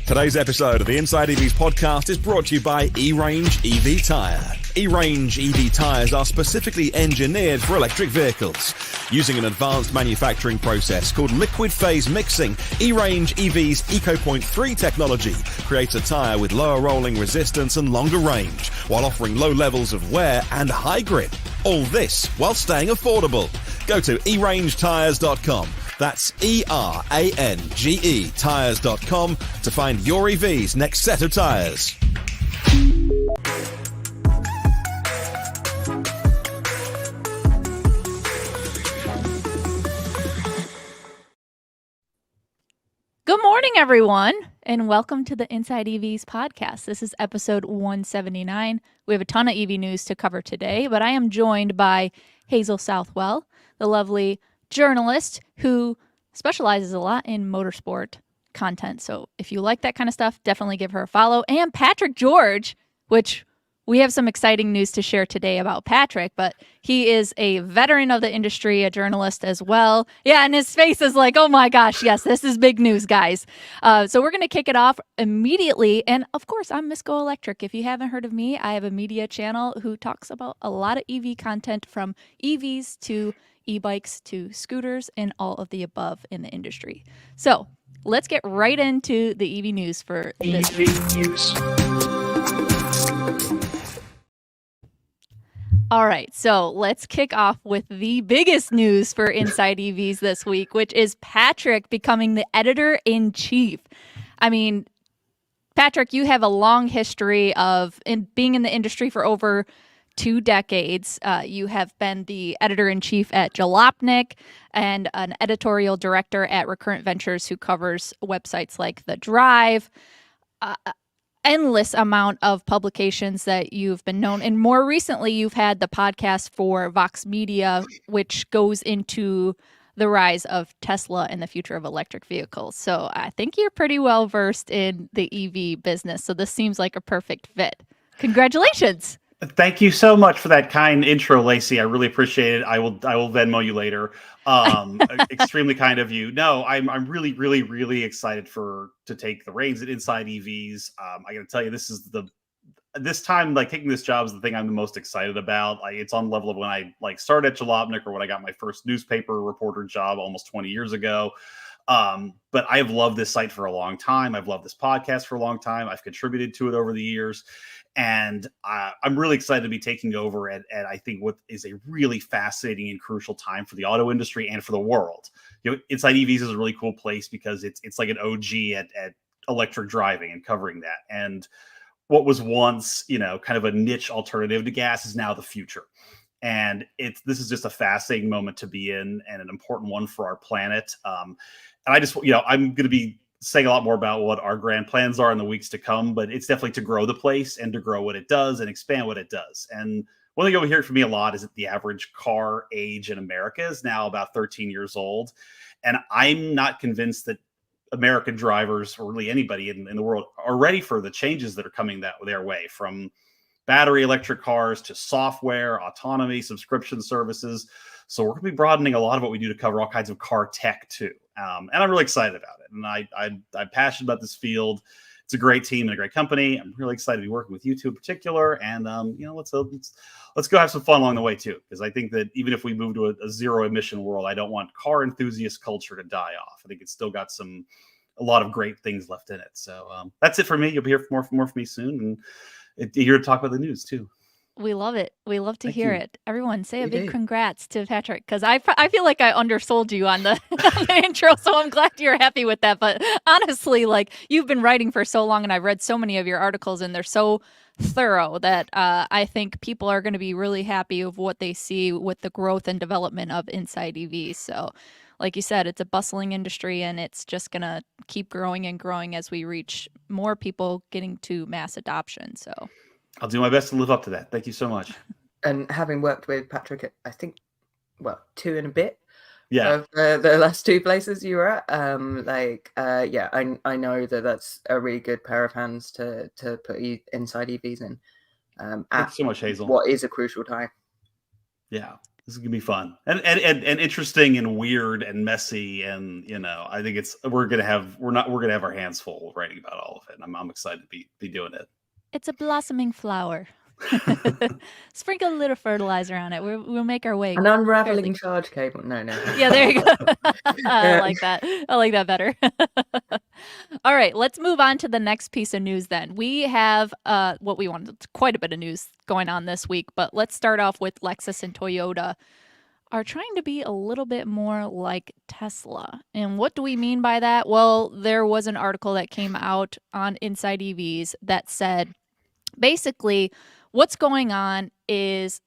Today's episode of the Inside EVs podcast is brought to you by E-Range EV Tyre. E-Range EV tyres are specifically engineered for electric vehicles. Using an advanced manufacturing process called liquid phase mixing, E-Range EV's EcoPoint 3 technology creates a tyre with lower rolling resistance and longer range, while offering low levels of wear and high grip. All this while staying affordable. Go to erangetires.com. That's ERANGE tires.com to find your EV's next set of tyres. Good morning, everyone, and welcome to the Inside EVs podcast. This is episode 179. We have a ton of EV news to cover today, but I am joined by Hazel Southwell, the lovely journalist who specializes a lot in motorsport content. So if you like that kind of stuff, definitely give her a follow. And Patrick George, which we have some exciting news to share today about Patrick, but he is a veteran of the industry, a journalist as well. Yeah, and his face is like, oh my gosh, yes, this is big news, guys. So we're going to kick it off immediately. And of course, I'm Miss Go-Electric. If you haven't heard of me, I have a media channel who talks about a lot of EV content, from EVs to e-bikes to scooters and all of the above in the industry. So let's get right into the EV news for this week. All right, so let's kick off with the biggest news for Inside EVs this week, which is Patrick becoming the editor-in-chief. I mean, Patrick, you have a long history of being in the industry for over 2 decades. You have been the editor-in-chief at GoElectric and an editorial director at Recurrent Ventures, who covers websites like The Drive. Endless amount of publications that you've been known. And more recently, you've had the podcast for Vox Media, which goes into the rise of Tesla and the future of electric vehicles. So I think you're pretty well versed in the EV business. So this seems like a perfect fit. Congratulations. Thank you so much for that kind intro, Lacey. I really appreciate it. I will Venmo you later. Extremely kind of you. No, I'm really, really, really excited to take the reins at Inside EVs. I got to tell you, this time, like, taking this job is the thing I'm the most excited about. It's on the level of when I started at GoElectric, or when I got my first newspaper reporter job almost 20 years ago. But I have loved this site for a long time. I've loved this podcast for a long time. I've contributed to it over the years. And I'm really excited to be taking over at I think what is a really fascinating and crucial time for the auto industry and for the world. You know, Inside EVs is a really cool place because it's like an OG at electric driving and covering that. And what was once, kind of a niche alternative to gas is now the future. And this is just a fascinating moment to be in, and an important one for our planet. And I just, I'm going to be saying a lot more about what our grand plans are in the weeks to come, but it's definitely to grow the place and to grow what it does and expand what it does. And one thing you'll hear from me a lot is that the average car age in America is now about 13 years old. And I'm not convinced that American drivers, or really anybody in the world, are ready for the changes that are coming their way, from battery electric cars to software, autonomy, subscription services. So we're going to be broadening a lot of what we do to cover all kinds of car tech too. And I'm really excited about it. And I'm passionate about this field. It's a great team and a great company. I'm really excited to be working with you two in particular. And, let's go have some fun along the way too. Because I think that even if we move to a zero emission world, I don't want car enthusiast culture to die off. I think it's still got a lot of great things left in it. So that's it for me. You'll be here for more from me soon. And here to talk about the news too. We love it. We love to Thank hear you. it. Everyone, say a big congrats to Patrick, because I feel like I undersold you on the intro, so I'm glad you're happy with that. But honestly, you've been writing for so long, and I've read so many of your articles, and they're so thorough that I think people are going to be really happy with what they see with the growth and development of Inside EVs. So, like you said, it's a bustling industry, and it's just going to keep growing and growing as we reach more people getting to mass adoption. So I'll do my best to live up to that. Thank you so much. And having worked with Patrick at, I think, 2 and a bit of the last 2 places you were at, I know that's a really good pair of hands to put Inside EVs in. Thanks so much, Hazel. What is a crucial time. Yeah. This is gonna be fun and interesting and weird and messy, and I think we're gonna have our hands full writing about all of it. And I'm excited to be doing it. It's a blossoming flower. Sprinkle a little fertilizer on it. We'll make our way. An unraveling charge cable. No. Yeah, there you go. I like that. I like that better. All right, let's move on to the next piece of news then. We have what we wanted, quite a bit of news going on this week, but let's start off with Lexus and Toyota are trying to be a little bit more like Tesla. And what do we mean by that? Well, there was an article that came out on InsideEVs that said basically what's going on is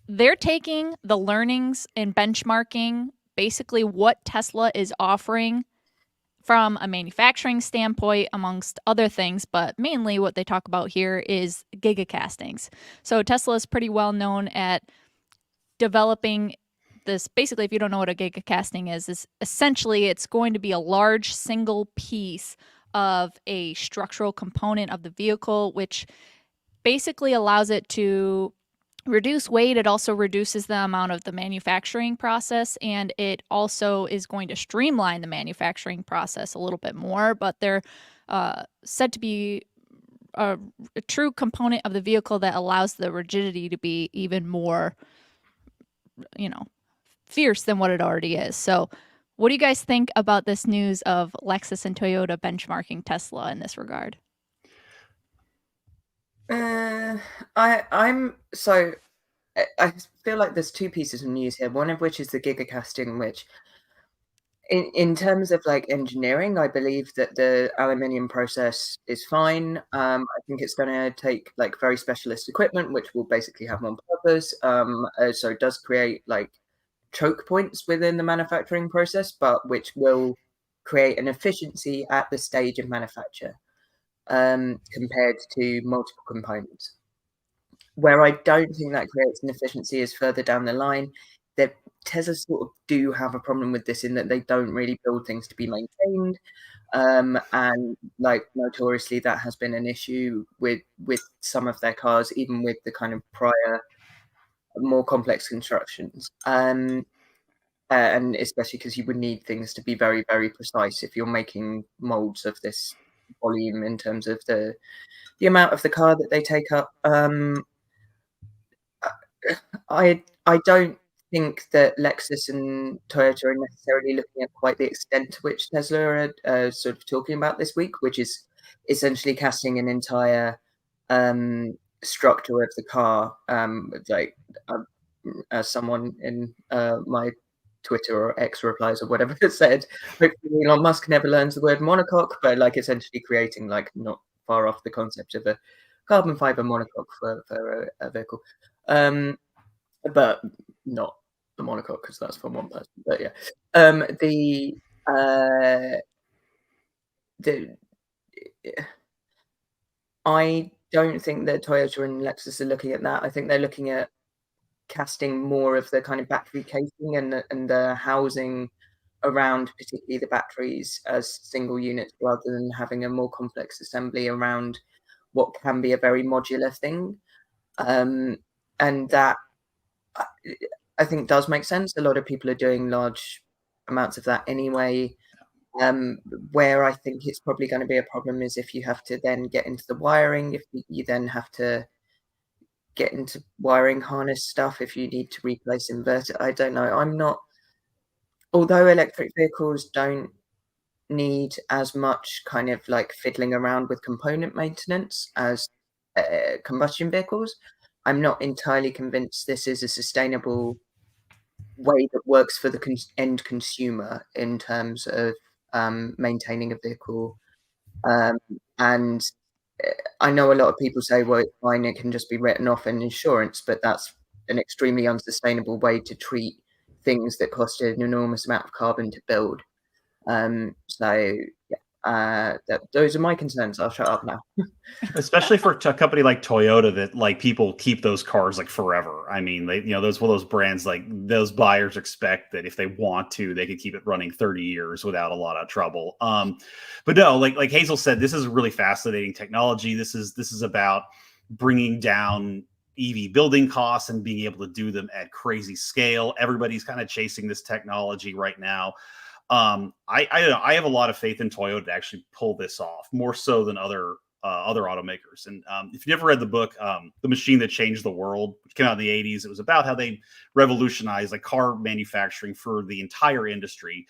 they're taking the learnings and benchmarking, basically what Tesla is offering from a manufacturing standpoint, amongst other things, but mainly what they talk about here is gigacastings. So Tesla is pretty well known at developing this. Basically, if you don't know what a gigacasting is essentially it's going to be a large single piece of a structural component of the vehicle, which basically allows it to reduce weight. It also reduces the amount of the manufacturing process, and it also is going to streamline the manufacturing process a little bit more, but they're said to be a true component of the vehicle that allows the rigidity to be even more, fierce than what it already is. So what do you guys think about this news of Lexus and Toyota benchmarking Tesla in this regard? I feel like there's two pieces of news here. One of which is the gigacasting, which in terms of like engineering, I believe that the aluminium process is fine. I think it's going to take like very specialist equipment, which will basically have one purpose. So it does create like choke points within the manufacturing process, but which will create an efficiency at the stage of manufacture. Compared to multiple components. Where I don't think that creates an efficiency is further down the line. That Tesla sort of do have a problem with this in that they don't really build things to be maintained. And like notoriously that has been an issue with some of their cars, even with the kind of prior more complex constructions. And especially because you would need things to be very, very precise if you're making molds of this volume in terms of the amount of the car that they take up. I don't think that Lexus and Toyota are necessarily looking at quite the extent to which Tesla are sort of talking about this week, which is essentially casting an entire structure of the car. As someone in my Twitter or X replies or whatever it said, hopefully Elon Musk never learns the word monocoque, but like essentially creating like not far off the concept of a carbon fiber monocoque for a vehicle, but not the monocoque because that's for one person. But yeah, I don't think that Toyota and Lexus are looking at that. I think they're looking at casting more of the kind of battery casing and the housing around particularly the batteries as single units rather than having a more complex assembly around what can be a very modular thing. And that I think does make sense. A lot of people are doing large amounts of that anyway. Where I think it's probably going to be a problem is if you have to then get into the wiring, if you then have to get into wiring harness stuff, if you need to replace inverter. I don't know. Although electric vehicles don't need as much kind of like fiddling around with component maintenance as combustion vehicles, I'm not entirely convinced this is a sustainable way that works for the end consumer in terms of maintaining a vehicle. And I know a lot of people say, well, it's fine, it can just be written off in insurance, but that's an extremely unsustainable way to treat things that cost an enormous amount of carbon to build. Those are my concerns. I'll shut up now. Especially for a company like Toyota that like people keep those cars like forever. I mean, they those brands, like those buyers expect that if they want to, they could keep it running 30 years without a lot of trouble. But no, like Hazel said, this is really fascinating technology. This is about bringing down EV building costs and being able to do them at crazy scale. Everybody's kind of chasing this technology right now. I have a lot of faith in Toyota to actually pull this off, more so than other automakers. And if you never read the book, The Machine That Changed the World, which came out in the 80s, it was about how they revolutionized like car manufacturing for the entire industry.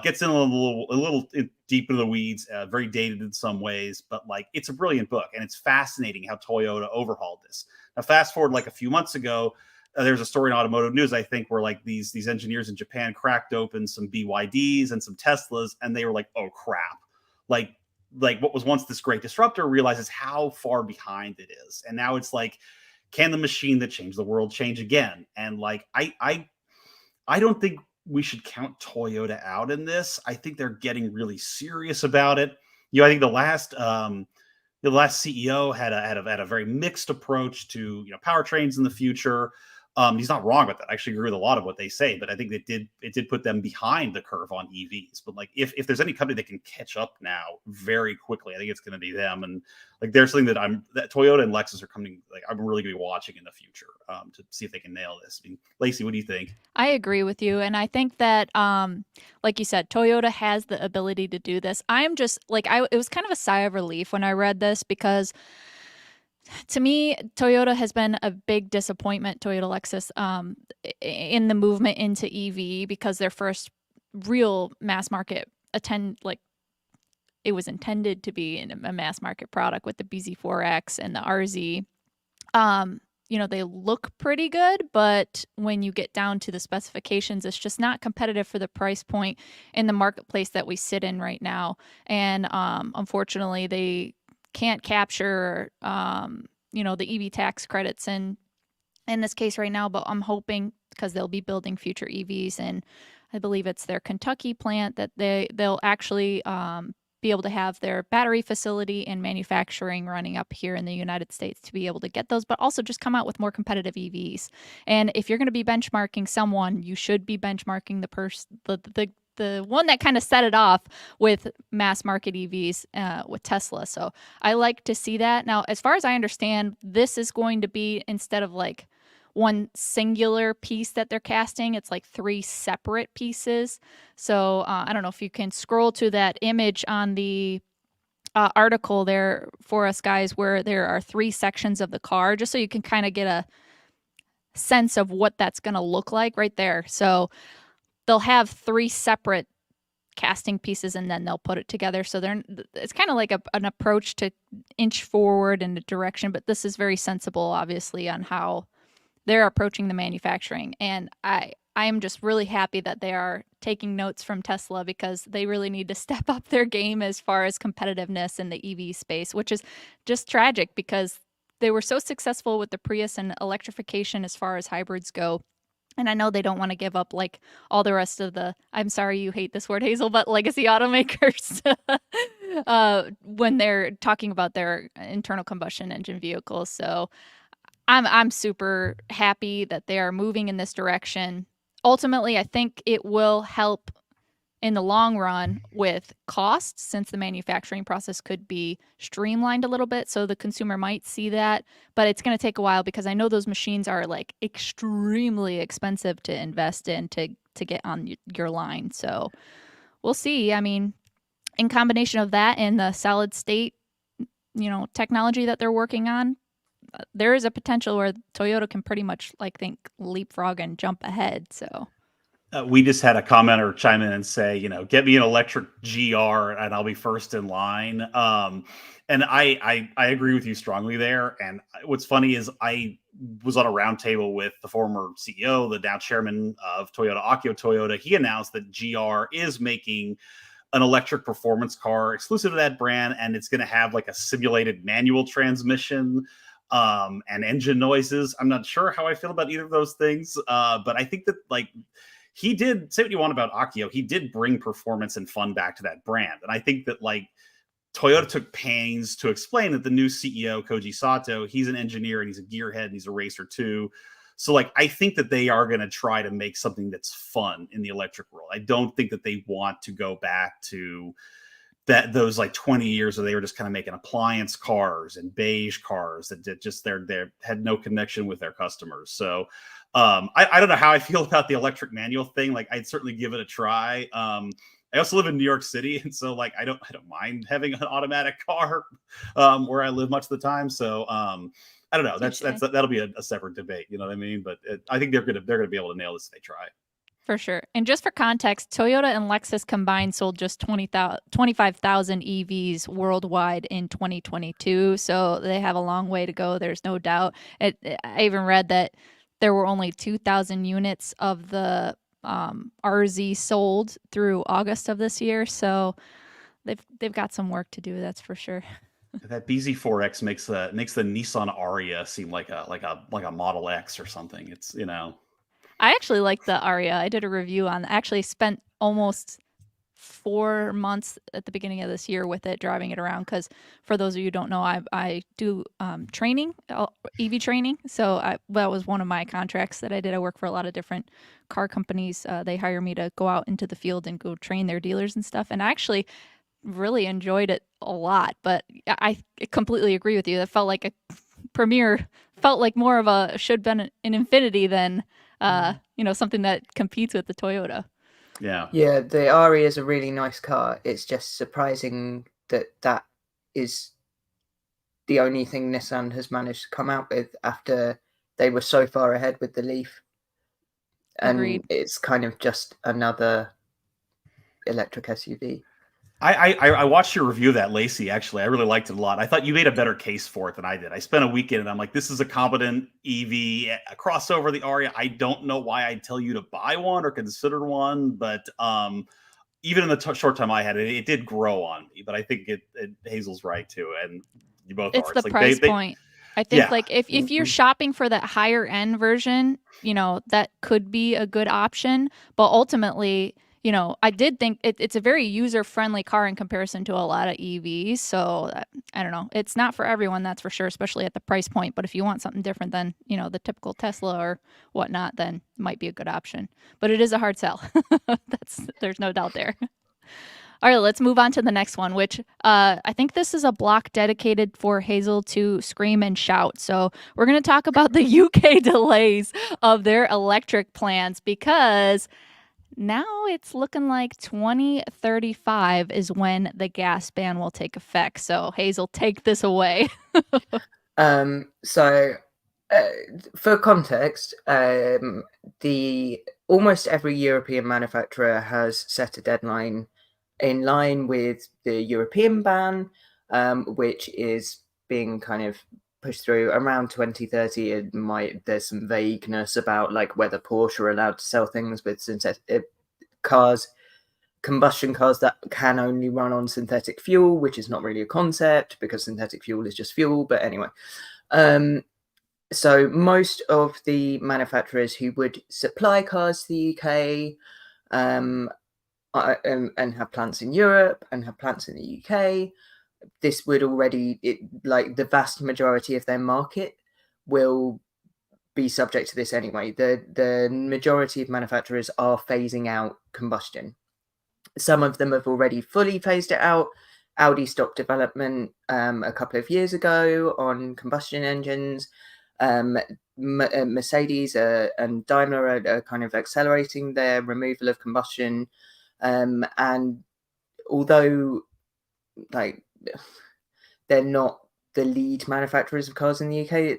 Gets in a little deep into the weeds, very dated in some ways, but like it's a brilliant book, and it's fascinating how Toyota overhauled this. Now, fast forward like a few months ago, there's a story in Automotive News, I think, where like these engineers in Japan cracked open some BYDs and some Teslas, and they were like, "Oh crap!" Like what was once this great disruptor realizes how far behind it is, and now it's like, can the machine that changed the world change again? And like I don't think we should count Toyota out in this. I think they're getting really serious about it. I think the last CEO had a very mixed approach to powertrains in the future. He's not wrong with that. I actually agree with a lot of what they say, but I think it did put them behind the curve on EVs. But like if there's any company that can catch up now very quickly, I think it's going to be them. And like there's something that Toyota and Lexus are coming. Like I'm really going to be watching in the future to see if they can nail this. I mean, Lacey, what do you think? I agree with you, and I think that, like you said, Toyota has the ability to do this. I'm just like it was kind of a sigh of relief when I read this, because to me, Toyota has been a big disappointment, Toyota Lexus, in the movement into EV, because their first real mass market it was intended to be in a mass market product with the BZ4X and the RZ. They look pretty good, but when you get down to the specifications, it's just not competitive for the price point in the marketplace that we sit in right now. And unfortunately, they can't capture the EV tax credits in this case right now, but I'm hoping, because they'll be building future EVs, and I believe it's their Kentucky plant, that they'll actually be able to have their battery facility and manufacturing running up here in the United States to be able to get those, but also just come out with more competitive EVs. And if you're going to be benchmarking someone, you should be benchmarking the one that kind of set it off with mass market EVs with Tesla. So I like to see that. Now, as far as I understand, this is going to be, instead of like one singular piece that they're casting, it's like 3 separate pieces. So I don't know if you can scroll to that image on the article there for us guys, where there are 3 sections of the car, just so you can kind of get a sense of what that's going to look like right there. So they'll have 3 separate casting pieces, and then they'll put it together. So it's kind of like an approach to inch forward in a direction, but this is very sensible, obviously, on how they're approaching the manufacturing. And I am just really happy that they are taking notes from Tesla, because they really need to step up their game as far as competitiveness in the EV space, which is just tragic, because they were so successful with the Prius and electrification as far as hybrids go. And I know they don't want to give up like all the rest of the, I'm sorry you hate this word, Hazel, but legacy automakers when they're talking about their internal combustion engine vehicles. So I'm super happy that they are moving in this direction. Ultimately, I think it will help in the long run with costs, since the manufacturing process could be streamlined a little bit. So the consumer might see that, but it's going to take a while, because I know those machines are like extremely expensive to invest in to get on your line. So we'll see. I mean, in combination of that and the solid state, technology that they're working on, there is a potential where Toyota can pretty much leapfrog and jump ahead. So. We just had a commenter chime in and say, get me an electric GR and I'll be first in line. And I agree with you strongly there. And what's funny is I was on a roundtable with the former CEO, the now chairman of Toyota, Akio Toyoda. He announced that GR is making an electric performance car exclusive to that brand, and it's going to have like a simulated manual transmission and engine noises. I'm not sure how I feel about either of those things, but I think that he did say what you want about Akio. He did bring performance and fun back to that brand. And I think that Toyota took pains to explain that the new CEO, Koji Sato, he's an engineer and he's a gearhead and he's a racer too. So I think that they are going to try to make something that's fun in the electric world. I don't think that they want to go back to that those like 20 years where they were just kind of making appliance cars and beige cars that did just they had no connection with their customers. So I don't know how I feel about the electric manual thing. Like, I'd certainly give it a try. I also live in New York City, and so like I don't mind having an automatic car where I live much of the time. So I don't know. That'll be a separate debate. You know what I mean? But I think they're gonna be able to nail this if they try. For sure. And just for context, Toyota and Lexus combined sold just 25,000 EVs worldwide in 2022. So they have a long way to go. There's no doubt. I even read that there were only 2,000 units of the RZ sold through August of this year. So they've got some work to do. That's for sure. That BZ4X makes the Nissan Aria seem like a Model X or something. It's, you know. I actually like the Aria. I did a review on. Actually spent almost 4 months at the beginning of this year with it, driving it around. Because for those of you who don't know, I do training, EV training. So that was one of my contracts that I did. I work for a lot of different car companies. They hire me to go out into the field and go train their dealers and stuff. And I actually really enjoyed it a lot. But I completely agree with you. That felt like a Premier. Felt like more of a should been an Infinity than something that competes with the Toyota. Yeah. Yeah, the Aria is a really nice car. It's just surprising that is the only thing Nissan has managed to come out with after they were so far ahead with the Leaf. And Agreed. It's kind of just another electric SUV. I watched your review of that, Lacey. Actually, I really liked it a lot. I thought you made a better case for it than I did. I spent a weekend and I'm like, this is a competent EV, a crossover, the Aria. I don't know why I'd tell you to buy one or consider one, but even in the short time I had it, it did grow on me. But I think Hazel's right too, and you both it's are. It's the price point. I think like if you're shopping for that higher end version, that could be a good option. But ultimately, I did think it's a very user-friendly car in comparison to a lot of EVs. So I don't know. It's not for everyone, that's for sure, especially at the price point. But if you want something different than, the typical Tesla or whatnot, then it might be a good option. But it is a hard sell. There's no doubt there. All right, let's move on to the next one, which I think this is a block dedicated for Hazel to scream and shout. So we're going to talk about the UK delays of their electric plans, because now it's looking like 2035 is when the gas ban will take effect. So Hazel, take this away. So for context, almost every European manufacturer has set a deadline in line with the European ban, which is being kind of pushed through around 2030. There's some vagueness about like whether Porsche are allowed to sell things with synthetic cars, combustion cars that can only run on synthetic fuel, which is not really a concept because synthetic fuel is just fuel. But anyway, so most of the manufacturers who would supply cars to the UK and have plants in Europe and have plants in the UK, this would already, like the vast majority of their market will be subject to this anyway. The majority of manufacturers are phasing out combustion. Some of them have already fully phased it out. Audi stopped development a couple of years ago on combustion engines. Mercedes and Daimler are kind of accelerating their removal of combustion. And although like they're not the lead manufacturers of cars in the UK,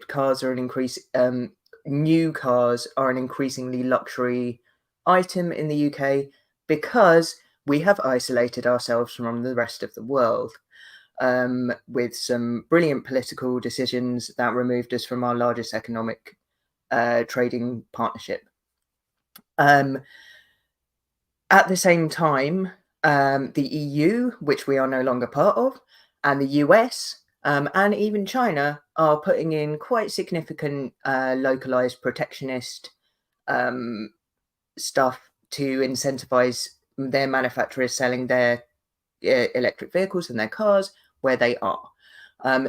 new cars are an increasingly luxury item in the UK because we have isolated ourselves from the rest of the world with some brilliant political decisions that removed us from our largest economic trading partnership. At the same time, the EU, which we are no longer part of, and the US, and even China are putting in quite significant localized protectionist stuff to incentivize their manufacturers selling their electric vehicles and their cars where they are.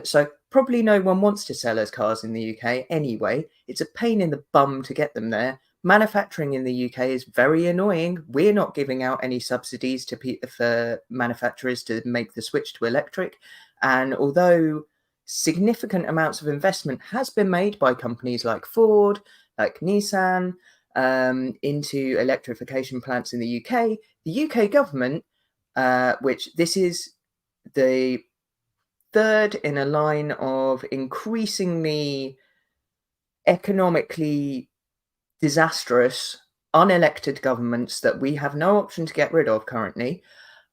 So probably no one wants to sell us cars in the UK anyway. It's a pain in the bum to get them there, manufacturing in the UK is very annoying. We're not giving out any subsidies for manufacturers to make the switch to electric. And although significant amounts of investment has been made by companies like Ford, like Nissan, into electrification plants in the UK government, which this is the third in a line of increasingly economically disastrous, unelected governments that we have no option to get rid of currently.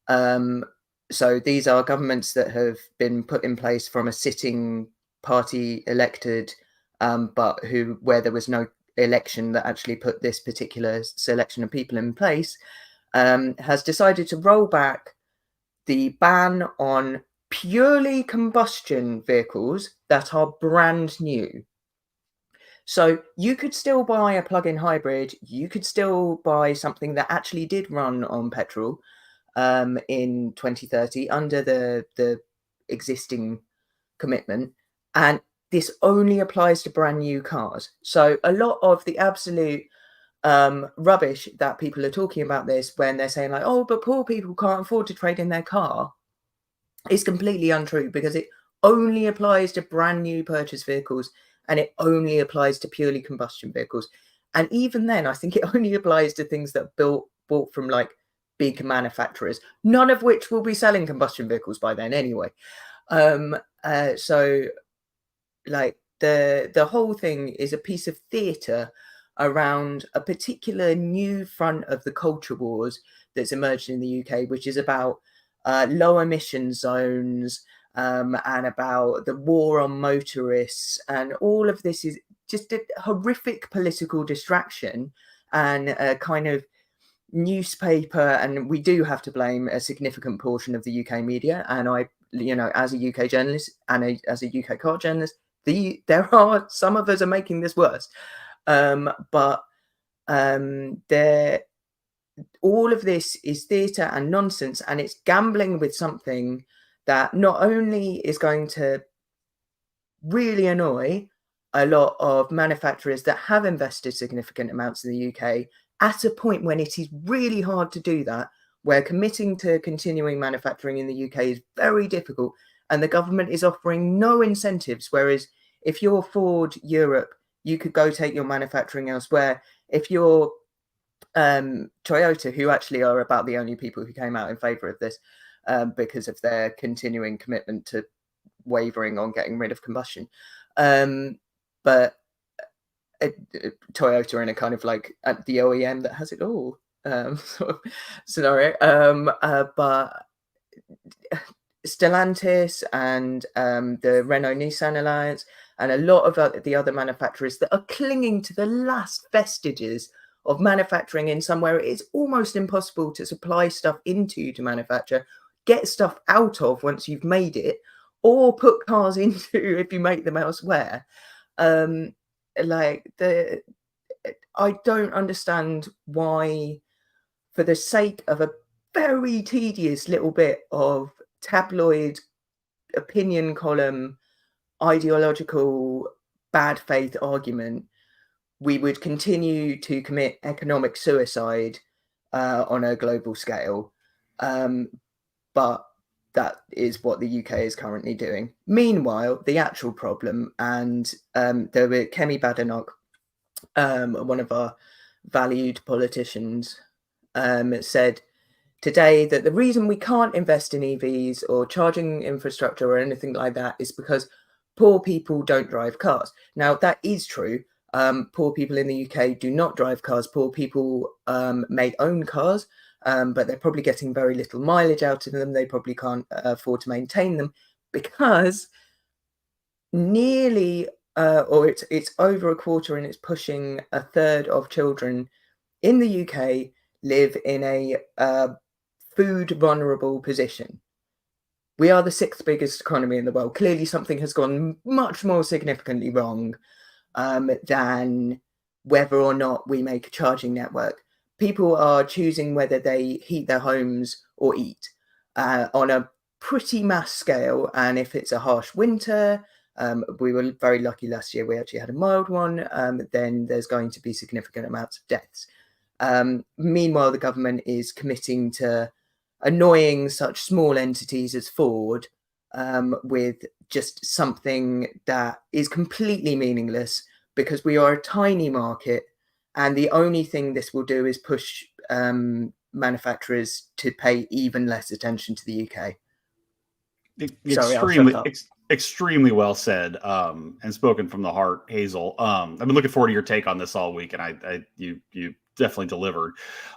So these are governments that have been put in place from a sitting party elected, but where there was no election that actually put this particular selection of people in place, has decided to roll back the ban on purely combustion vehicles that are brand new. So you could still buy a plug-in hybrid, you could still buy something that actually did run on petrol in 2030 under the existing commitment, and this only applies to brand new cars. So a lot of the absolute rubbish that people are talking about this when they're saying like, oh, but poor people can't afford to trade in their car, is completely untrue, because it only applies to brand new purchase vehicles, and it only applies to purely combustion vehicles. And even then, I think it only applies to things that are bought from like big manufacturers, none of which will be selling combustion vehicles by then anyway. So like the whole thing is a piece of theatre around a particular new front of the culture wars that's emerged in the UK, which is about low emission zones, and about the war on motorists, and all of this is just a horrific political distraction and a kind of newspaper, and we do have to blame a significant portion of the UK media. And I, as a UK journalist and as a UK car journalist, there are some of us are making this worse, but all of this is theatre and nonsense, and it's gambling with something that not only is going to really annoy a lot of manufacturers that have invested significant amounts in the UK at a point when it is really hard to do that, where committing to continuing manufacturing in the UK is very difficult, and the government is offering no incentives. Whereas if you're Ford Europe, you could go take your manufacturing elsewhere. If you're Toyota, who actually are about the only people who came out in favour of this, because of their continuing commitment to wavering on getting rid of combustion. But Toyota in a kind of like the OEM that has it all sort of scenario. But Stellantis and the Renault-Nissan alliance and a lot of the other manufacturers that are clinging to the last vestiges of manufacturing in somewhere it is almost impossible to supply stuff into to manufacture, get stuff out of once you've made it, or put cars into if you make them elsewhere. I don't understand why, for the sake of a very tedious little bit of tabloid opinion column, ideological bad faith argument, we would continue to commit economic suicide on a global scale. But that is what the UK is currently doing. Meanwhile, the actual problem, and there were Kemi Badenoch, one of our valued politicians, said today that the reason we can't invest in EVs or charging infrastructure or anything like that is because poor people don't drive cars. Now, that is true. Poor people in the UK do not drive cars. Poor people may own cars, but they're probably getting very little mileage out of them. They probably can't afford to maintain them, because nearly, or it's over a quarter, and it's pushing a third of children in the UK live in a food vulnerable position. We are the 6th biggest economy in the world. Clearly something has gone much more significantly wrong than whether or not we make a charging network. People are choosing whether they heat their homes or eat on a pretty mass scale. And if it's a harsh winter, We were very lucky last year. We actually had a mild one. Then there's going to be significant amounts of deaths. Meanwhile, the government is committing to annoying such small entities as Ford with just something that is completely meaningless, because we are a tiny market, and the only thing this will do is push manufacturers to pay even less attention to the UK. Extremely well said, and spoken from the heart, Hazel. I've been looking forward to your take on this all week, and you definitely delivered.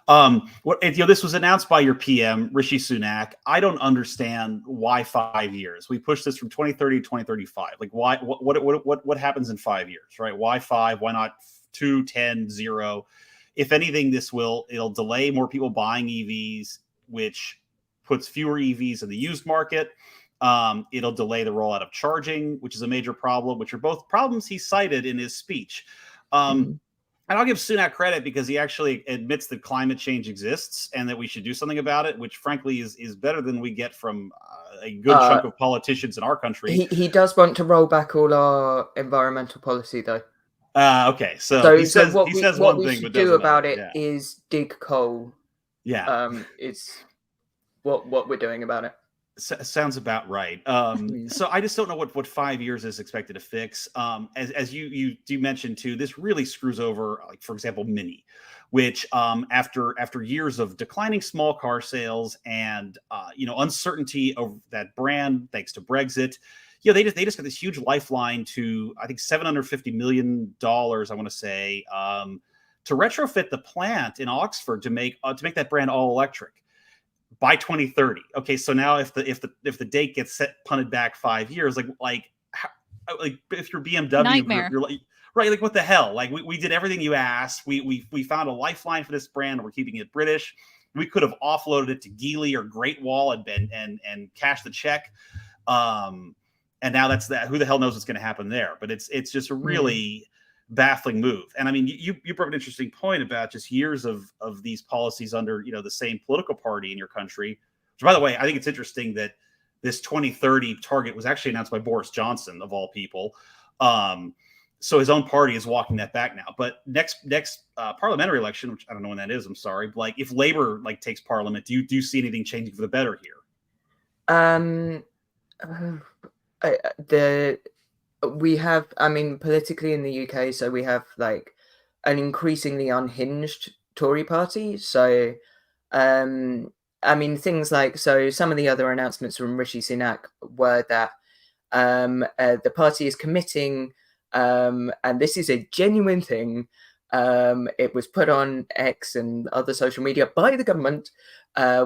This was announced by your PM, Rishi Sunak. I don't understand why 5 years. We pushed this from 2030 to 2035. Like, why? What happens in 5 years, right? Why 5? Why not 2, 10, 0? If anything, it'll delay more people buying EVs, which puts fewer EVs in the used market. It'll delay the rollout of charging, which is a major problem, which are both problems he cited in his speech. And I'll give Sunak credit because he actually admits that climate change exists and that we should do something about it, which frankly is better than we get from a good chunk of politicians in our country. He does want to roll back all our environmental policy, though. Okay, so he says one thing, but we should do about it is dig coal. Yeah, it's what we're doing about it. Sounds about right. So I just don't know what 5 years is expected to fix. As you mentioned too, this really screws over, like, for example, Mini, which after years of declining small car sales and uncertainty of that brand thanks to Brexit, they just got this huge lifeline to, I think, $750 million, I want to say, to retrofit the plant in Oxford to make that brand all electric by 2030. Okay, so now if the date gets punted back 5 years, like if you're BMW, nightmare. You're like, right, like, what the hell? Like, we did everything you asked. We found a lifeline for this brand. We're keeping it British. We could have offloaded it to Geely or Great Wall and cashed the check. And now that's that. Who the hell knows what's going to happen there? But it's just a really baffling move. And I mean, you brought an interesting point about just years of these policies under the same political party in your country. Which, by the way, I think it's interesting that this 2030 target was actually announced by Boris Johnson, of all people. So his own party is walking that back now. But next parliamentary election, which I don't know when that is, I'm sorry, but, like, if Labour takes parliament, do you see anything changing for the better here? We have, politically in the UK, so we have like an increasingly unhinged Tory party. So, things like, so some of the other announcements from Rishi Sunak were that the party is committing, and this is a genuine thing, it was put on X and other social media by the government,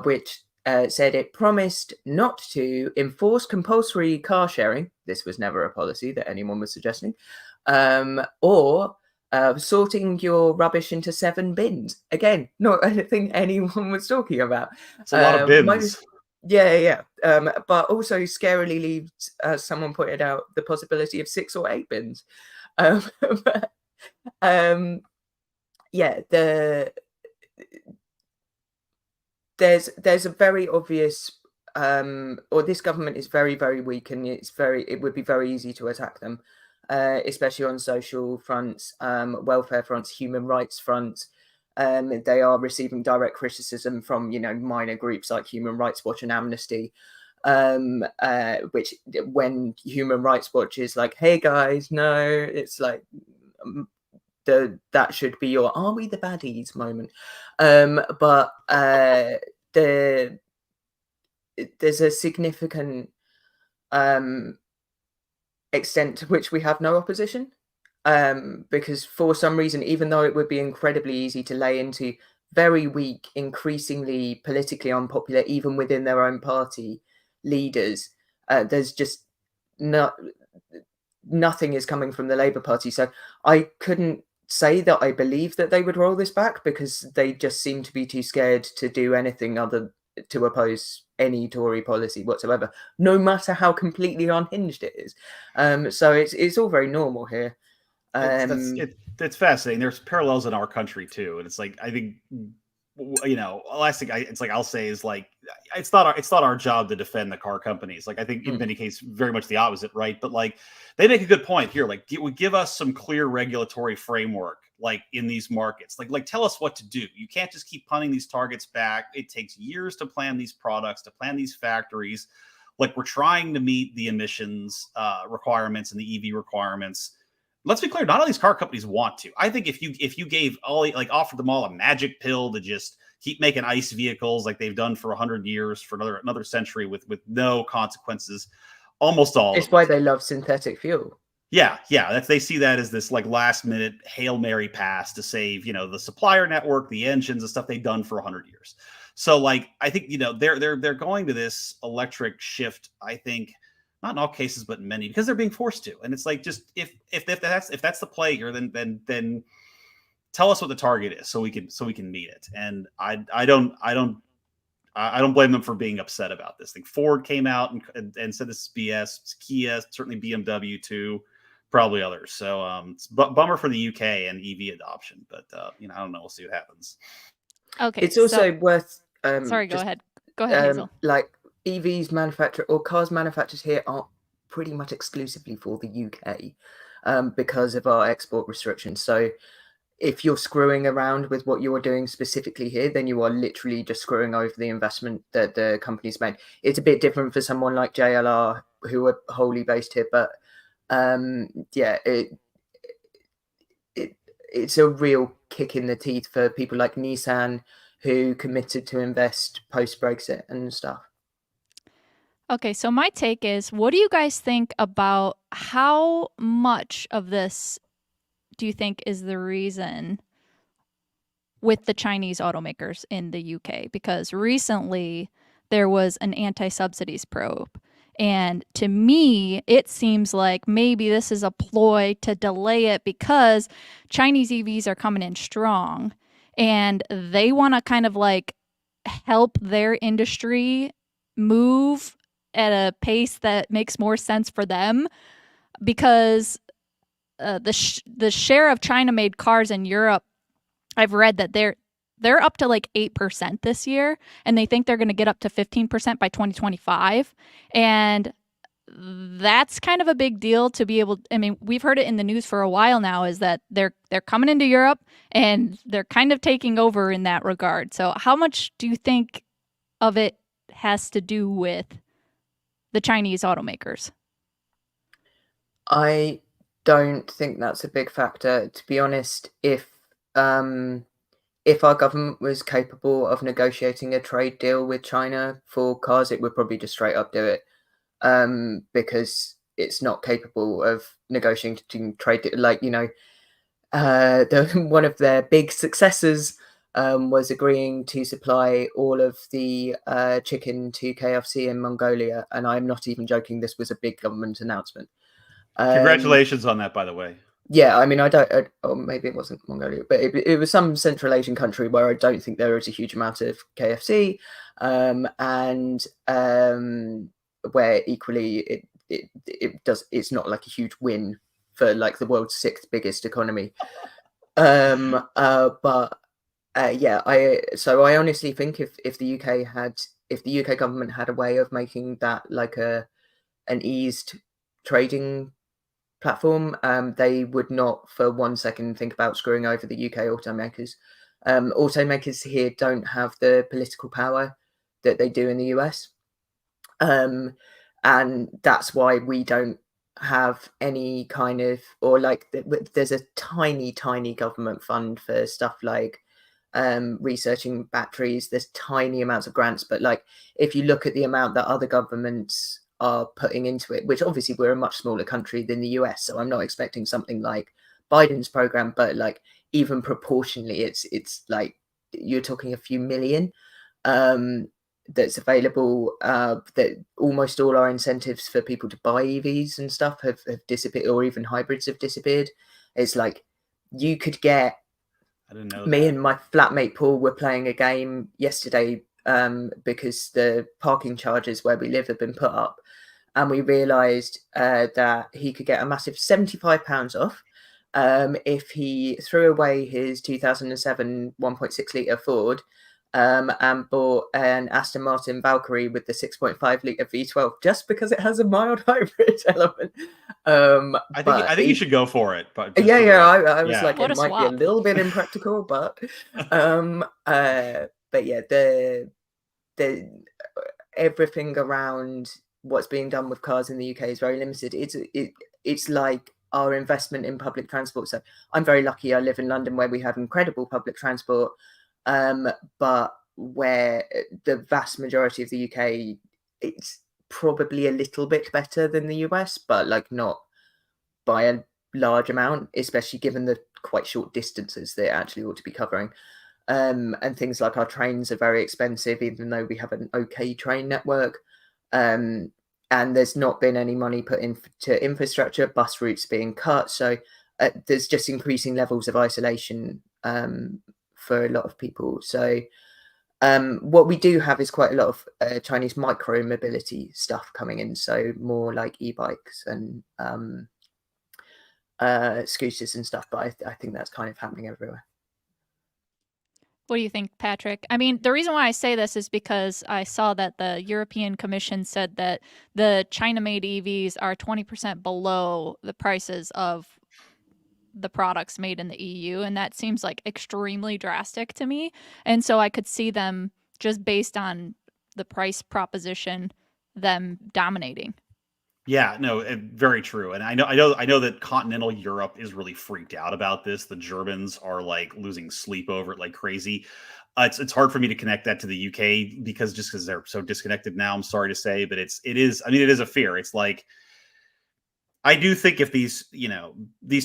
which said it promised not to enforce compulsory car sharing. This was never a policy that anyone was suggesting. Or sorting your rubbish into 7 bins. Again, not anything anyone was talking about. It's a lot of bins. But also scarily leaves, as someone pointed out, the possibility of 6 or 8 bins. There's a very obvious, or this government is very, very weak, and it would be very easy to attack them, especially on social fronts, welfare fronts, human rights fronts. They are receiving direct criticism from minor groups like Human Rights Watch and Amnesty, which, when Human Rights Watch is like, "Hey guys, no," it's like, that should be your "are we the baddies" moment. But there's a significant extent to which we have no opposition, because for some reason, even though it would be incredibly easy to lay into very weak, increasingly politically unpopular, even within their own party, leaders, there's just nothing is coming from the Labour Party. So I couldn't say that I believe that they would roll this back, because they just seem to be too scared to do anything other to oppose any Tory policy whatsoever, no matter how completely unhinged it is. So it's all very normal here. It's fascinating. There's parallels in our country too, and it's like, I think last thing I'll say is like, it's not our job to defend the car companies. Like, I think in many cases, very much the opposite, right? But like, they make a good point here. Like, give us some clear regulatory framework, like in these markets. Like tell us what to do. You can't just keep punting these targets back. It takes years to plan these products, to plan these factories. Like, we're trying to meet the emissions requirements and the EV requirements. Let's be clear, not all these car companies want to. I think if you gave offered them all a magic pill to just keep making ICE vehicles like they've done for 100 years, for another century with no consequences, almost all. It's why they love synthetic fuel. Yeah. They see that as this like last minute Hail Mary pass to save, the supplier network, the engines and stuff they've done for 100 years. So like, I think, they're going to this electric shift, I think, not in all cases, but in many, because they're being forced to. And it's like, just if that's the play here, then tell us what the target is so we can meet it. And I don't blame them for being upset about this. Like, Ford came out and said this is BS. Kia, certainly BMW too, probably others. So it's bummer for the UK and EV adoption, but I don't know. We'll see what happens. Okay. It's also worth. Sorry, go ahead. Go ahead, Hazel. Like, EVs manufactured or cars manufactured here are pretty much exclusively for the UK because of our export restrictions. So if you're screwing around with what you're doing specifically here, then you are literally just screwing over the investment that the company's made. It's a bit different for someone like JLR, who are wholly based here, but it's a real kick in the teeth for people like Nissan, who committed to invest post-Brexit and stuff. Okay, so my take is, what do you guys think about how much of this do you think is the reason with the Chinese automakers in the UK? Because recently there was an anti-subsidies probe. And to me, it seems like maybe this is a ploy to delay it because Chinese EVs are coming in strong and they want to kind of like help their industry move at a pace that makes more sense for them, because the share of China-made cars in Europe, I've read that they're up to like 8% this year, and they think they're going to get up to 15% by 2025. And that's kind of a big deal to be able. I mean, we've heard it in the news for a while now, is that they're coming into Europe and they're kind of taking over in that regard. So how much do you think of it has to do with the Chinese automakers? I don't think that's a big factor, to be honest. If our government was capable of negotiating a trade deal with China for cars, it would probably just straight up do it, because it's not capable of negotiating trade deal. Like, one of their big successes was agreeing to supply all of the chicken to KFC in Mongolia. And I'm not even joking. This was a big government announcement. Congratulations on that, by the way. Yeah, I mean, or maybe it wasn't Mongolia, but it was some Central Asian country where I don't think there is a huge amount of KFC, and where equally it's not like a huge win for like the world's sixth biggest economy. I honestly think if the UK government had a way of making that like an eased trading platform, they would not for 1 second think about screwing over the UK automakers. Automakers here don't have the political power that they do in the US, and that's why we don't have any kind of, or like there's a tiny government fund for stuff like researching batteries. There's tiny amounts of grants, but like if you look at the amount that other governments are putting into it, which obviously we're a much smaller country than the US, so I'm not expecting something like Biden's program, but like even proportionally, it's like you're talking a few million that's available. That almost all our incentives for people to buy EVs and stuff have disappeared, or even hybrids have disappeared. It's like you could get. I didn't know. Me and my flatmate Paul were playing a game yesterday because the parking charges where we live have been put up, and we realised that he could get a massive £75 off if he threw away his 2007 1.6 litre Ford and bought an Aston Martin Valkyrie with the 6.5 litre V12 just because it has a mild hybrid element. I think you should go for it. But I was like, What it a might be a swap. little bit impractical, but yeah, the everything around what's being done with cars in the UK is very limited. It's like our investment in public transport. So I'm very lucky. I live in London where we have incredible public transport, but where the vast majority of the UK, it's probably a little bit better than the US, but like not by a large amount, especially given the quite short distances they actually ought to be covering. And things like our trains are very expensive, even though we have an okay train network. And there's not been any money put into infrastructure, bus routes being cut. So there's just increasing levels of isolation for a lot of people. So what we do have is quite a lot of Chinese micro mobility stuff coming in. So more like e-bikes and scooters and stuff. But I think that's kind of happening everywhere. What do you think, Patrick? I mean, the reason why I say this is because I saw that the European Commission said that the China-made EVs are 20% below the prices of the products made in the EU, and that seems like extremely drastic to me. And so I could see them, just based on the price proposition, them dominating. Yeah, no, very true. And I know that continental Europe is really freaked out about this. The Germans are like losing sleep over it like crazy. It's hard for me to connect that to the UK because they're so disconnected now. I'm sorry to say, but it is a fear. It's like, I do think if these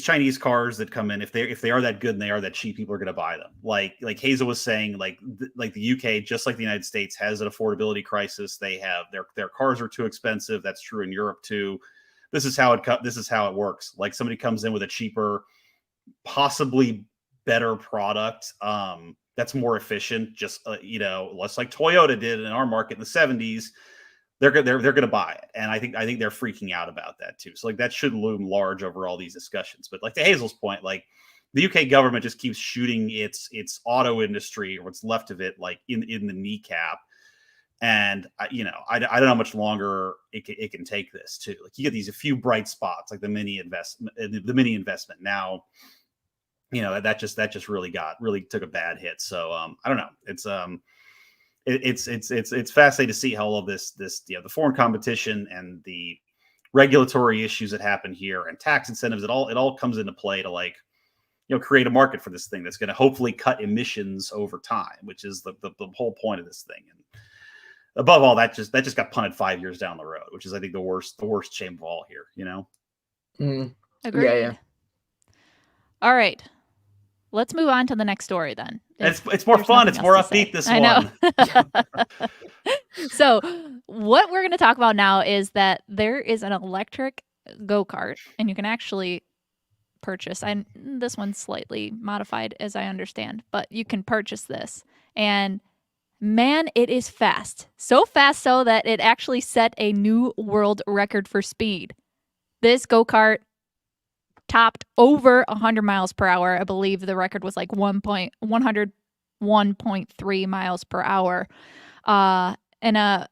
Chinese cars that come in, if they are that good and they are that cheap, people are going to buy them. Like Hazel was saying, like the UK, just like the United States, has an affordability crisis. They have their cars are too expensive. That's true in Europe too. This is how it works. Like somebody comes in with a cheaper, possibly better product that's more efficient. Just less like Toyota did in our market in the 70s. They're going to buy it, and I think they're freaking out about that too. So like that should loom large over all these discussions. But like to Hazel's point, like the UK government just keeps shooting its auto industry or what's left of it like in the kneecap, and I don't know how much longer it can take this too. Like you get these a few bright spots like the mini investment now. That just really took a bad hit. So I don't know. It's fascinating to see how all of this the foreign competition and the regulatory issues that happen here and tax incentives, it all comes into play to like create a market for this thing that's going to hopefully cut emissions over time, which is the whole point of this thing. And above all, that just got punted 5 years down the road, which is I think the worst shame of all here. Agreed. Yeah. All right. Let's move on to the next story then. It's more fun. It's more upbeat, this one. I know. So what we're going to talk about now is that there is an electric go-kart, and you can actually purchase. This one's slightly modified, as I understand, but you can purchase this. And man, it is fast. So fast so that it actually set a new world record for speed. This go-kart topped over 100 miles per hour. I believe the record was like 101.3 miles per hour. And a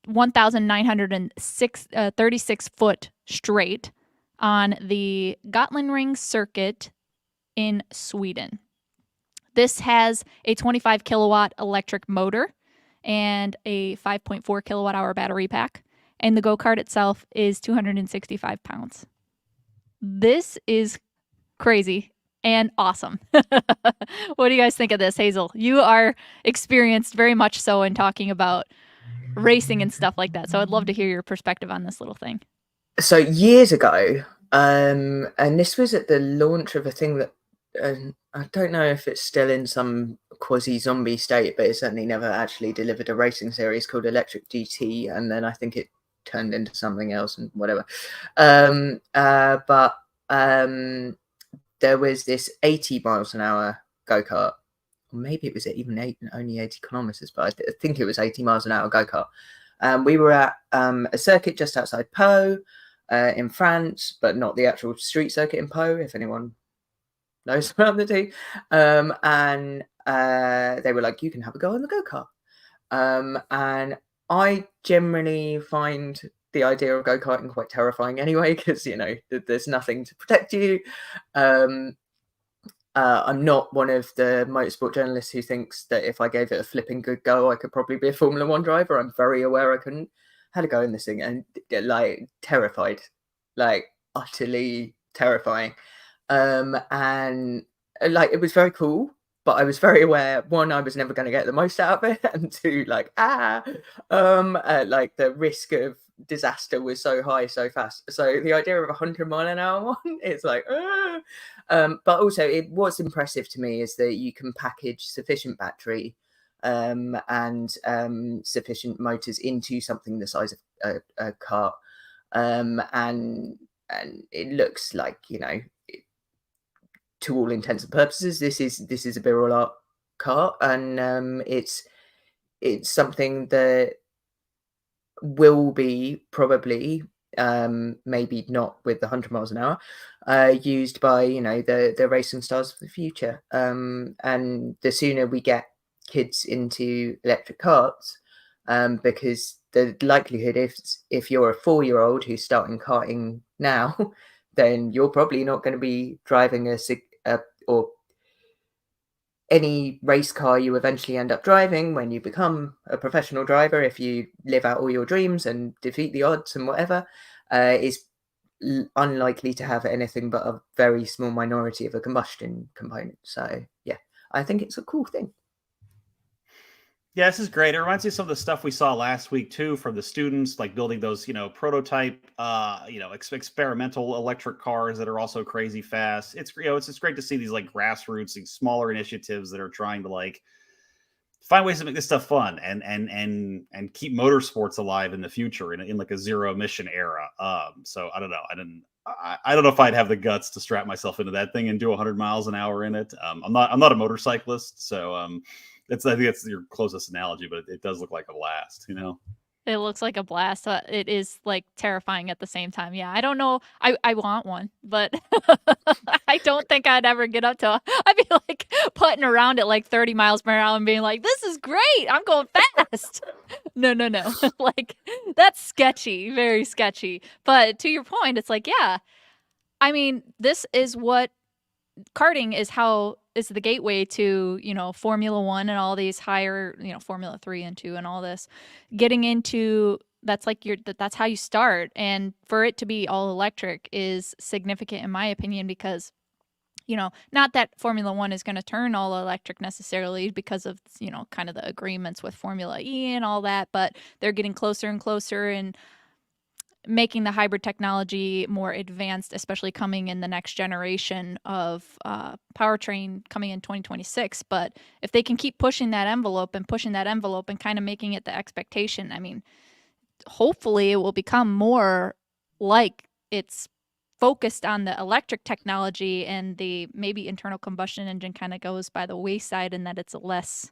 1,936 foot straight on the Gotlandring circuit in Sweden. This has a 25 kilowatt electric motor and a 5.4 kilowatt hour battery pack. And the go-kart itself is 265 pounds. This is crazy and awesome. What do you guys think of this, Hazel? You are experienced very much so in talking about racing and stuff like that. So I'd love to hear your perspective on this little thing. So years ago, and this was at the launch of a thing that I don't know if it's still in some quasi-zombie state, but it certainly never actually delivered a racing series called Electric GT. And then I think it turned into something else and whatever. But there was this 80 miles an hour go-kart. Or maybe it was even only 80 kilometers, but I think it was 80 miles an hour go-kart. We were at a circuit just outside Pau in France, but not the actual street circuit in Pau, if anyone knows around the two. And they were like, you can have a go on the go-kart. And I generally find the idea of go-karting quite terrifying anyway, because, you know, there's nothing to protect you. I'm not one of the motorsport journalists who thinks that if I gave it a flipping good go, I could probably be a Formula One driver. I'm very aware I couldn't. Had a go in this thing and like terrified, like utterly terrifying. And like it was very cool, but I was very aware, one, I was never going to get the most out of it, and two, like like the risk of disaster was so high so fast. So the idea of 100-mile-an-hour one, it's like but also what's impressive to me is that you can package sufficient battery and sufficient motors into something the size of a car, and it looks like, you know, to all intents and purposes, this is a Birol Art car, and it's something that will be probably maybe not with the 100 miles an hour used by, you know, the racing stars of the future, and the sooner we get kids into electric cars, because the likelihood, if you're a 4-year-old who's starting karting now, then you're probably not going to be driving or any race car you eventually end up driving when you become a professional driver, if you live out all your dreams and defeat the odds and whatever, is unlikely to have anything but a very small minority of a combustion component. So yeah, I think it's a cool thing. Yeah, this is great. It reminds me of some of the stuff we saw last week too, from the students, like building those, you know, prototype, experimental electric cars that are also crazy fast. It's, you know, it's just great to see these like grassroots, these smaller initiatives that are trying to like find ways to make this stuff fun and keep motorsports alive in the future in like a zero emission era. So I don't know. I don't know if I'd have the guts to strap myself into that thing and do 100 miles an hour in it. I'm not a motorcyclist, so I think that's your closest analogy, but it does look like a blast, you know? It looks like a blast. It is like terrifying at the same time. Yeah, I don't know. I want one, but I don't think I'd ever get up to. I'd be like putting around at like 30 miles per hour and being like, "This is great. I'm going fast." No. Like that's sketchy, very sketchy. But to your point, it's like, yeah. I mean, this is what karting is the gateway to, you know, Formula One and all these higher, you know, Formula 3 and 2 and all this. Getting into that's like that's how you start. And for it to be all electric is significant in my opinion, because, you know, not that Formula One is going to turn all electric necessarily because of, you know, kind of the agreements with Formula E and all that, but they're getting closer and closer and making the hybrid technology more advanced, especially coming in the next generation of powertrain coming in 2026. But if they can keep pushing that envelope and kind of making it the expectation, I mean, hopefully it will become more like it's focused on the electric technology, and the maybe internal combustion engine kind of goes by the wayside, and that it's less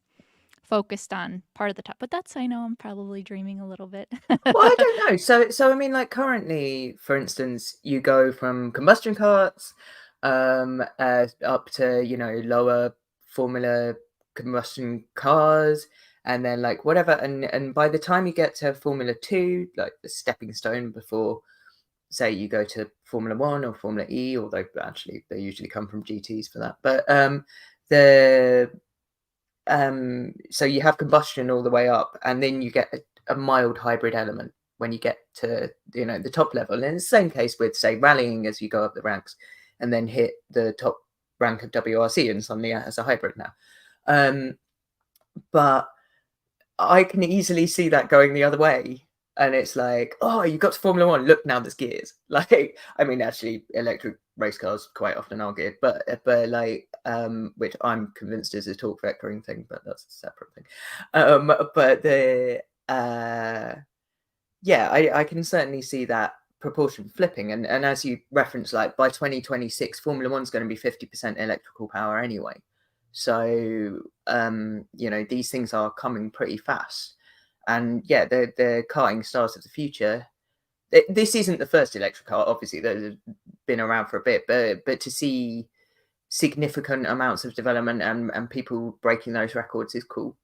focused on part of the top. But that's, I know I'm probably dreaming a little bit. Well, I don't know. So I mean, like currently, for instance, you go from combustion carts up to, you know, lower formula combustion cars, and then like whatever, and by the time you get to Formula 2, like the stepping stone before, say, you go to Formula 1 or Formula E, although actually they usually come from GTs for that. But so you have combustion all the way up, and then you get a mild hybrid element when you get to, you know, the top level. And it's the same case with, say, rallying as you go up the ranks and then hit the top rank of WRC, and suddenly it has a hybrid now. But I can easily see that going the other way. And it's like, oh, you got to Formula 1. Look, now there's gears. Like, I mean, actually, electric race cars quite often are geared, but like, which I'm convinced is a torque vectoring thing, but that's a separate thing. But yeah, I can certainly see that proportion flipping. And as you referenced, like by 2026, Formula 1's going to be 50% electrical power anyway. So, you know, these things are coming pretty fast. And yeah, the karting stars of the future. This isn't the first electric car, obviously. They've been around for a bit, but to see significant amounts of development and people breaking those records is cool.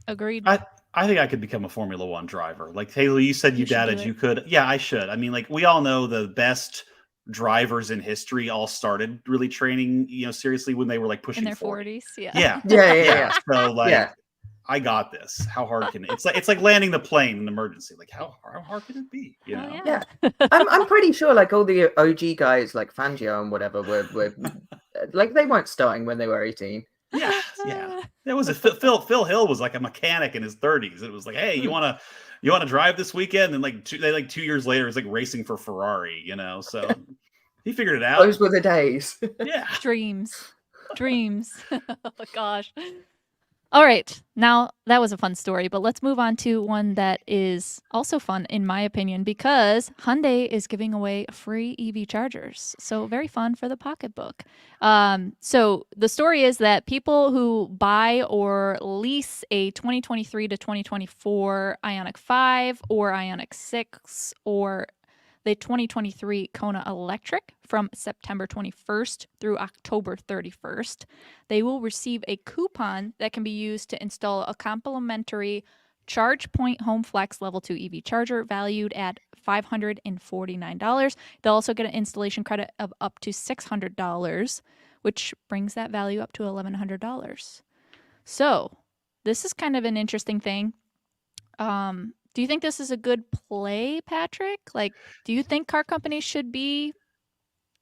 Agreed. I think I could become a Formula One driver. Like Hazel, you said you doubted you could. Yeah, I should. I mean, like we all know the best drivers in history all started really training, seriously when they were like pushing in their 40s. Yeah. Yeah. So like, I got this. How hard can it? It's like landing the plane in an emergency. Like how hard can it be? You know? Yeah. I'm pretty sure like all the OG guys like Fangio and whatever were like they weren't starting when they were 18. Yeah. There was Phil Hill was like a mechanic in his 30s. It was like, hey, you wanna drive this weekend? And like 2 years later, he's like racing for Ferrari. So he figured it out. Those were the days. Yeah. Dreams. Oh gosh. All right. Now, that was a fun story, but let's move on to one that is also fun, in my opinion, because Hyundai is giving away free EV chargers. So very fun for the pocketbook. So the story is that people who buy or lease a 2023 to 2024 Ioniq 5 or Ioniq 6 or the 2023 Kona Electric from September 21st through October 31st. They will receive a coupon that can be used to install a complimentary ChargePoint Home Flex Level 2 EV charger valued at $549. They'll also get an installation credit of up to $600, which brings that value up to $1,100. So this is kind of an interesting thing. Do you think this is a good play, Patrick? Like, do you think car companies should be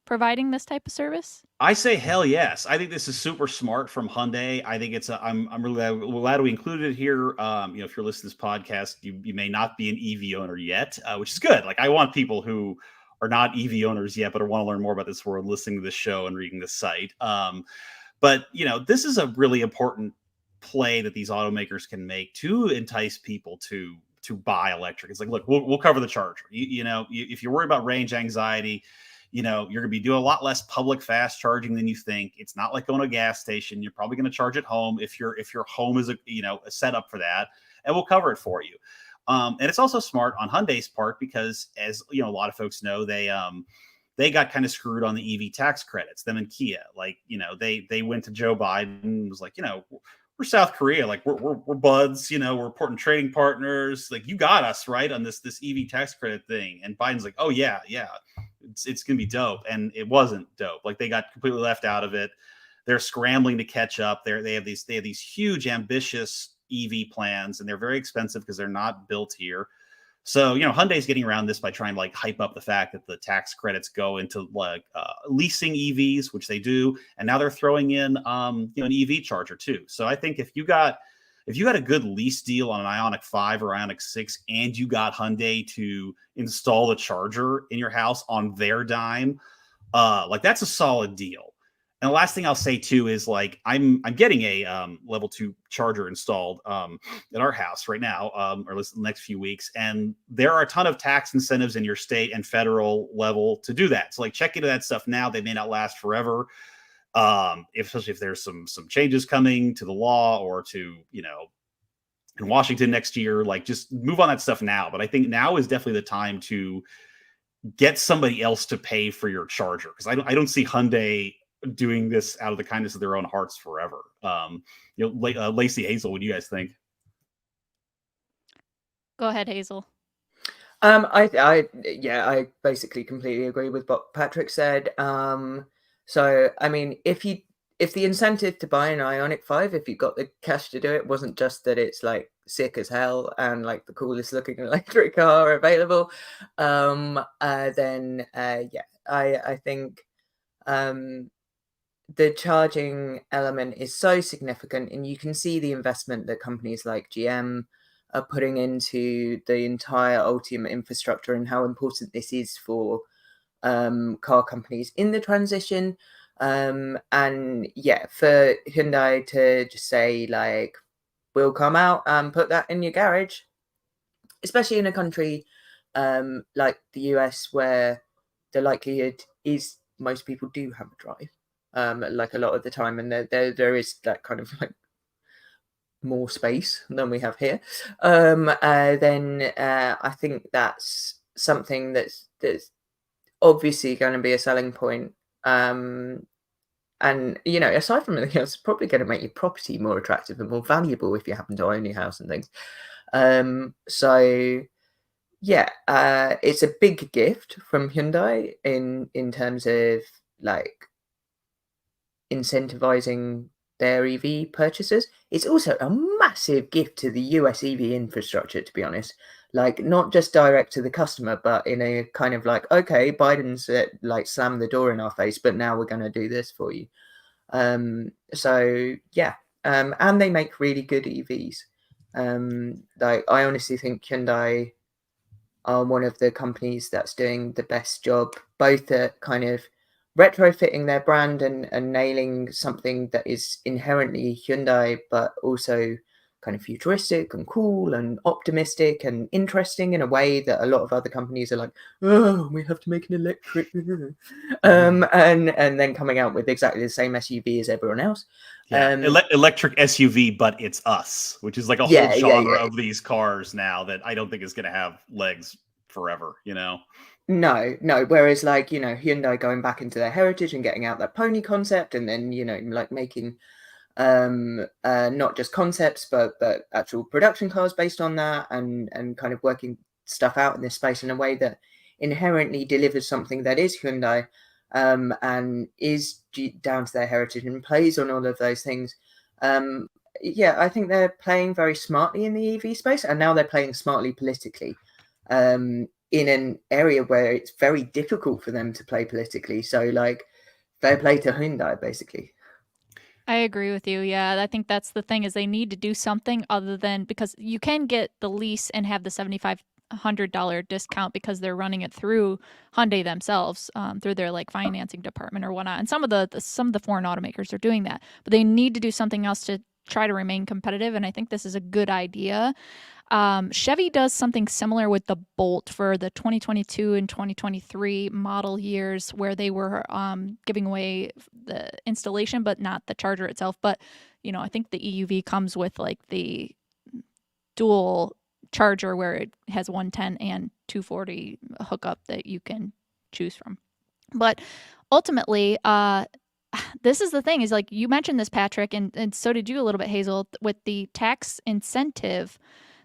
providing this type of service? I say hell yes. I think this is super smart from Hyundai. I think I'm really glad we included it here. If you're listening to this podcast, you may not be an EV owner yet, which is good. Like I want people who are not EV owners yet, but want to learn more about this who are listening to this show and reading the site. But this is a really important play that these automakers can make to entice people to buy electric. It's like, look, we'll cover the charger. If you're worried about range anxiety, you're going to be doing a lot less public fast charging than you think. It's not like going to a gas station. You're probably going to charge at home if your home is a setup for that, and we'll cover it for you. And it's also smart on Hyundai's part because, as a lot of folks know, they got kind of screwed on the EV tax credits. Them and Kia, like they went to Joe Biden and was like, we're South Korea, like we're buds, we're important trading partners. Like you got us right on this EV tax credit thing. And Biden's like, oh yeah, it's gonna be dope, and it wasn't dope. Like they got completely left out of it. They're scrambling to catch up. They have these huge ambitious EV plans, and they're very expensive because they're not built here. So, Hyundai's getting around this by trying to like hype up the fact that the tax credits go into like leasing EVs, which they do. And now they're throwing in, an EV charger too. So I think if you got a good lease deal on an Ioniq 5 or Ioniq 6, and you got Hyundai to install the charger in your house on their dime, like that's a solid deal. And the last thing I'll say too is like I'm getting a level 2 charger installed at our house right now, or at least the next few weeks. And there are a ton of tax incentives in your state and federal level to do that. So like check into that stuff now. They may not last forever, especially if there's some changes coming to the law or to in Washington next year. Like just move on that stuff now. But I think now is definitely the time to get somebody else to pay for your charger, because I don't see Hyundai doing this out of the kindness of their own hearts forever. Lacey, Hazel, what do you guys think? Go ahead, Hazel. I basically completely agree with what Patrick said. So I mean, if the incentive to buy an Ioniq 5, if you got the cash to do it, wasn't just that it's like sick as hell and like the coolest looking electric car available, then I think the charging element is so significant, and you can see the investment that companies like GM are putting into the entire Ultium infrastructure and how important this is for car companies in the transition. And yeah, for Hyundai to just say like, we'll come out and put that in your garage, especially in a country like the US, where the likelihood is most people do have a drive. Like a lot of the time, and there is that kind of like more space than we have here. Then I think that's something that's obviously going to be a selling point And, you know, aside from anything else, it's probably going to make your property more attractive and more valuable if you happen to own your house and things. So, yeah, it's a big gift from Hyundai in terms of like incentivizing their EV purchases. It's also a massive gift to the US EV infrastructure, to be honest. Like, not just direct to the customer, but in a kind of like, okay, Biden's like slammed the door in our face, but now we're going to do this for you. So yeah, and they make really good EVs. Like, I honestly think Hyundai are one of the companies that's doing the best job, both at kind of retrofitting their brand and nailing something that is inherently Hyundai, but also kind of futuristic and cool and optimistic and interesting in a way that a lot of other companies are like, oh, we have to make an electric, and then coming out with exactly the same SUV as everyone else. Yeah, electric SUV, but it's us, which is like a whole genre of these cars now that I don't think is going to have legs forever, you know? No. Whereas, like, you know, Hyundai going back into their heritage and getting out that pony concept, and then, you know, like making not just concepts, but actual production cars based on that, and kind of working stuff out in this space in a way that inherently delivers something that is Hyundai, and is down to their heritage and plays on all of those things. Yeah, I think they're playing very smartly in the EV space, and now they're playing smartly politically, in an area where it's very difficult for them to play politically. So, like, fair play to Hyundai, basically. I agree with you. Yeah, I think that's the thing, is they need to do something other than, because you can get the lease and have the $7,500 discount because they're running it through Hyundai themselves, through their like financing department or whatnot. And some of the foreign automakers are doing that, but they need to do something else to try to remain competitive. And I think this is a good idea. Chevy does something similar with the Bolt for the 2022 and 2023 model years, where they were giving away the installation, but not the charger itself. But, you know, I think the EUV comes with like the dual charger where it has 110 and 240 hookup that you can choose from. But ultimately, this is the thing, is like you mentioned this, Patrick, and so did you a little bit, Hazel, with the tax incentive.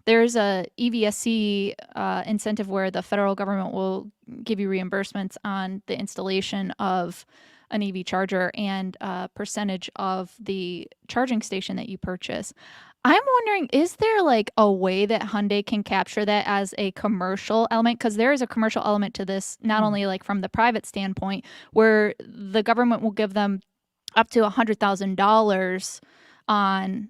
There's a EVSC incentive where the federal government will give you reimbursements on the installation of an EV charger and a percentage of the charging station that you purchase. I'm wondering, is there like a way that Hyundai can capture that as a commercial element? Because there is a commercial element to this, not only like from the private standpoint, where the government will give them up to $100,000 on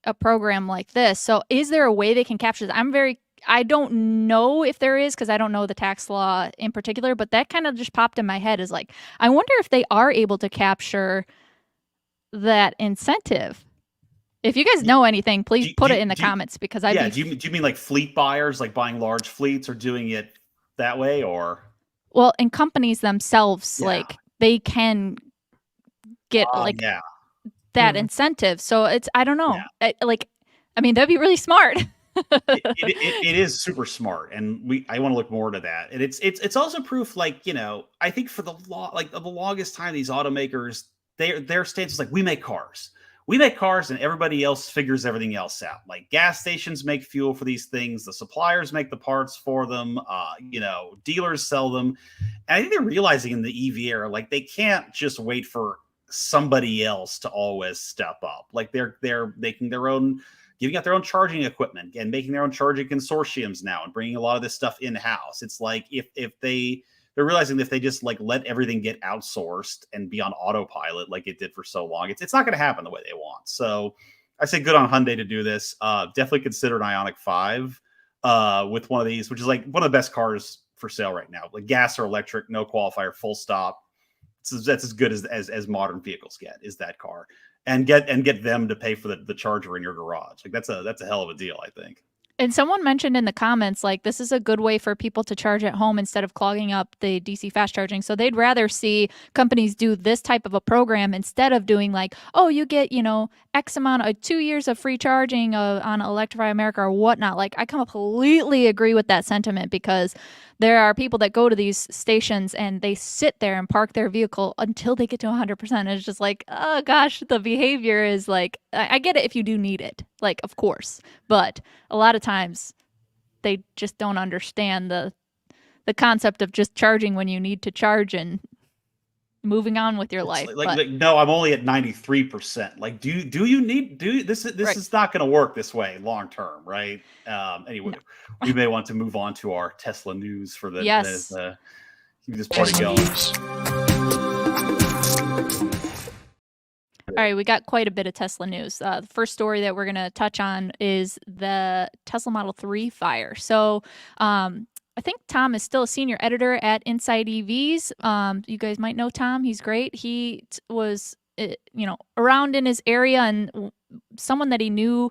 a program like this. So is there a way they can capture that? I don't know if there is, because I don't know the tax law in particular, but that kind of just popped in my head, is like, I wonder if they are able to capture that incentive. If you guys know anything, please put it in the comments, because do you mean like fleet buyers, like buying large fleets, are doing it that way, or? Well, and companies themselves, like they can get that incentive. So it's, I don't know. Yeah. I mean, that'd be really smart. it is super smart, and I want to look more to that. And it's also proof, like, you know, I think for the longest time, these automakers, their stance is like, we make cars, and everybody else figures everything else out. Like, gas stations make fuel for these things, the suppliers make the parts for them, you know, dealers sell them. And I think they're realizing in the EV era, like, they can't just wait for somebody else to always step up. Like, they're making their own, giving out their own charging equipment and making their own charging consortiums now, and bringing a lot of this stuff in-house. It's like, if they're realizing that if they just like let everything get outsourced and be on autopilot like it did for so long, it's not going to happen the way they want. So I say good on Hyundai to do this. Definitely consider an Ioniq 5 with one of these, which is like one of the best cars for sale right now. Like, gas or electric, no qualifier, full stop. So that's as good as modern vehicles get, is that car, and get them to pay for the charger in your garage. Like, that's a hell of a deal, I think. And someone mentioned in the comments, like, this is a good way for people to charge at home instead of clogging up the DC fast charging. So they'd rather see companies do this type of a program instead of doing like, oh, you get, you know, X amount of 2 years of free charging on Electrify America or whatnot. Like, I completely agree with that sentiment, because there are people that go to these stations and they sit there and park their vehicle until they get to 100%. And it's just like, oh gosh, the behavior is like, I get it if you do need it, like, of course. But a lot of times they just don't understand the concept of just charging when you need to charge and moving on with your life. Like, no, I'm only at 93%. Like, do you need this Right. is not going to work this way long term, right? Anyway, we may want to move on to our Tesla news for the Yes. keep this party going. All right, we got quite a bit of Tesla news. The first story that we're going to touch on is the Tesla Model 3 fire. So I think Tom is still a senior editor at InsideEVs. You guys might know Tom. He's great. He was, around in his area, and someone that he knew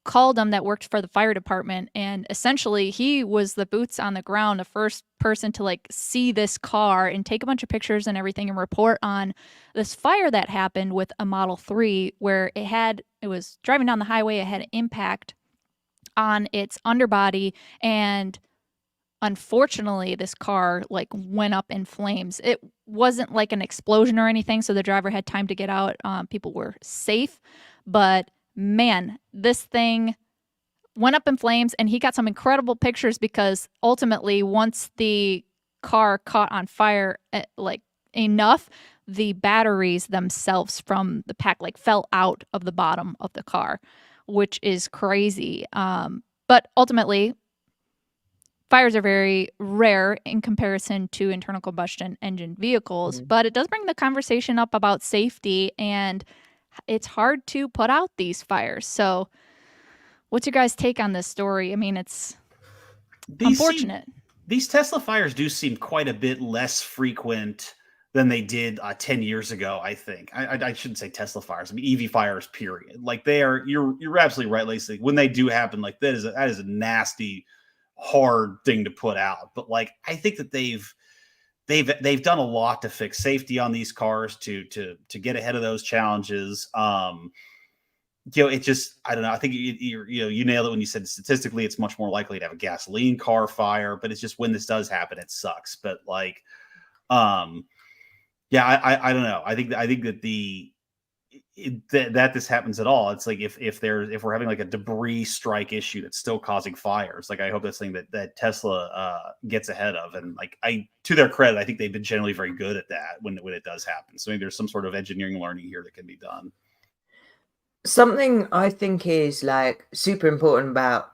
called him that worked for the fire department, and essentially he was the boots on the ground, the first person to like see this car and take a bunch of pictures and everything and report on this fire that happened with a Model 3 where it was driving down the highway. It had an impact on its underbody, and unfortunately this car like went up in flames. It wasn't like an explosion or anything, so the driver had time to get out. People were safe, but man, this thing went up in flames, and he got some incredible pictures because ultimately once the car caught on fire like enough, the batteries themselves from the pack like fell out of the bottom of the car, which is crazy. But ultimately fires are very rare in comparison to internal combustion engine vehicles, but it does bring the conversation up about safety, and it's hard to put out these fires. So what's your guys' take on this story? I mean, it's unfortunate. These Tesla fires do seem quite a bit less frequent than they did 10 years ago, I think. I shouldn't say Tesla fires. I mean, EV fires, period. Like you're absolutely right, Lacey. When they do happen, like that is a nasty, hard thing to put out. But like, I think that they've done a lot to fix safety on these cars to get ahead of those challenges. It just, I don't know. I think you nailed it when you said statistically it's much more likely to have a gasoline car fire, but it's just when this does happen, it sucks. But like, I don't know. I think that that this happens at all. It's like if we're having like a debris strike issue that's still causing fires, like I hope that's something that Tesla gets ahead of. And like to their credit, I think they've been generally very good at that when it does happen. So I think there's some sort of engineering learning here that can be done. Something I think is like super important about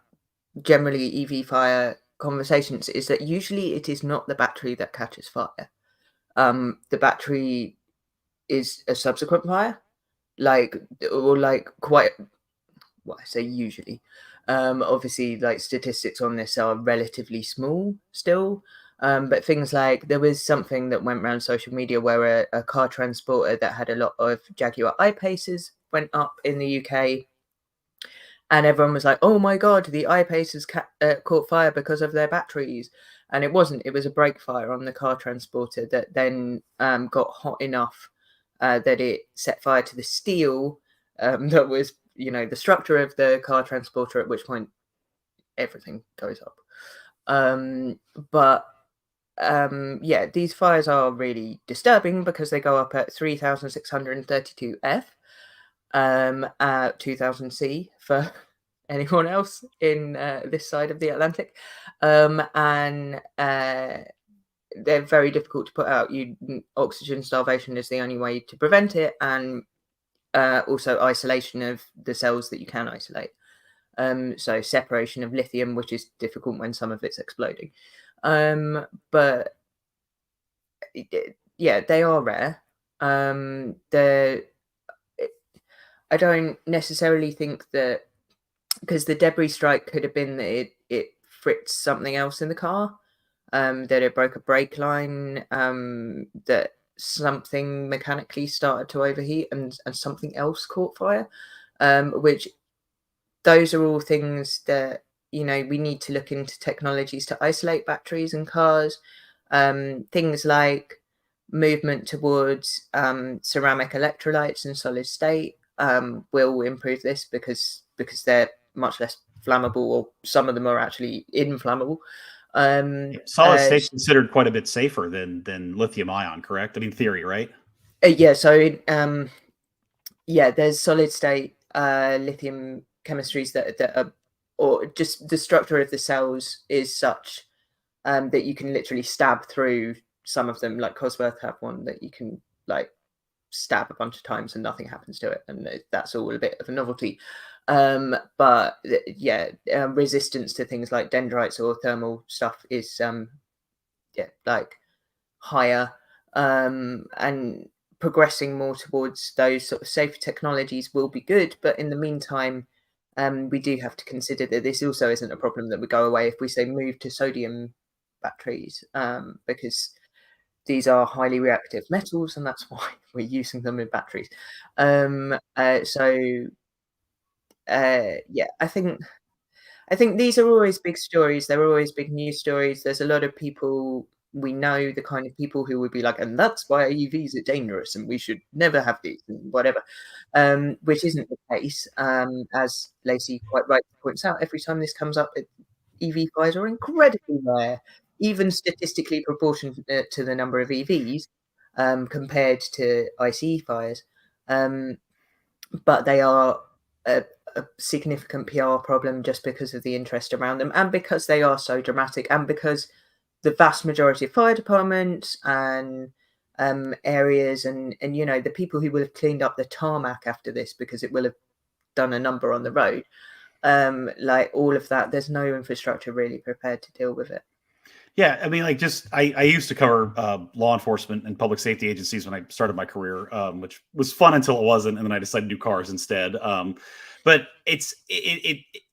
generally EV fire conversations is that usually it is not the battery that catches fire. The battery is a subsequent fire. I say usually. Obviously, like statistics on this are relatively small still. But things like there was something that went around social media where a car transporter that had a lot of Jaguar I-Paces went up in the UK, and everyone was like, "Oh my god, the I-Paces caught fire because of their batteries." And it wasn't. It was a brake fire on the car transporter that then got hot enough that it set fire to the steel that was, the structure of the car transporter, at which point everything goes up. These fires are really disturbing because they go up at 3,632 F, at 2,000 C for anyone else in this side of the Atlantic. And they're very difficult to put out. Oxygen starvation is the only way to prevent it, and also isolation of the cells that you can isolate. So separation of lithium, which is difficult when some of it's exploding. But they are rare. I don't necessarily think that, because the debris strike could have been that it fritzed something else in the car, that it broke a brake line, that something mechanically started to overheat and something else caught fire, which those are all things that, we need to look into technologies to isolate batteries in cars. Things like movement towards ceramic electrolytes and solid state will improve this because they're much less flammable, or some of them are actually inflammable. Solid state's considered quite a bit safer than lithium ion, correct? I mean, theory, right? There's solid state lithium chemistries that are, or just the structure of the cells is such that you can literally stab through some of them. Like Cosworth have one that you can like stab a bunch of times and nothing happens to it, and that's all a bit of a novelty. Resistance to things like dendrites or thermal stuff is like higher, and progressing more towards those sort of safer technologies will be good. But in the meantime, we do have to consider that this also isn't a problem that would go away if we say move to sodium batteries, because these are highly reactive metals, and that's why we're using them in batteries. I think these are always big stories. They're always big news stories. There's a lot of people, we know the kind of people who would be like, and that's why EVs are dangerous and we should never have these and whatever, which isn't the case. As Lacey quite rightly points out, every time this comes up, EV fires are incredibly rare, even statistically proportionate to the number of EVs compared to ICE fires. But they are a significant PR problem just because of the interest around them, and because they are so dramatic, and because the vast majority of fire departments and areas and the people who will have cleaned up the tarmac after this because it will have done a number on the road, like all of that, there's no infrastructure really prepared to deal with it. Yeah, I mean, like, just I used to cover law enforcement and public safety agencies when I started my career, which was fun until it wasn't, and then I decided to do cars instead. But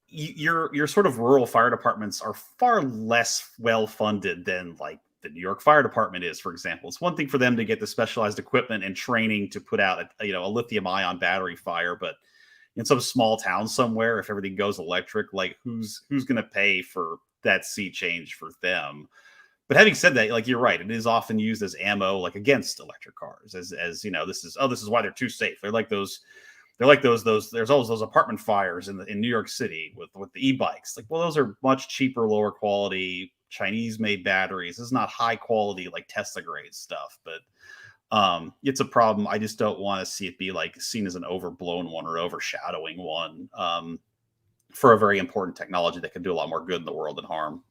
your sort of rural fire departments are far less well funded than like the New York Fire Department is, for example. It's one thing for them to get the specialized equipment and training to put out a lithium ion battery fire, but in some small town somewhere, if everything goes electric, like who's going to pay for that sea change for them? But having said that, like, you're right, it is often used as ammo, like against electric cars, as this is why they're too safe. They're like those there's always those apartment fires in New York City with the e-bikes. Like, well, those are much cheaper, lower quality Chinese made batteries. This is not high quality like Tesla grade stuff, but it's a problem. I just don't want to see it be like seen as an overblown one or overshadowing one, for a very important technology that can do a lot more good in the world than harm.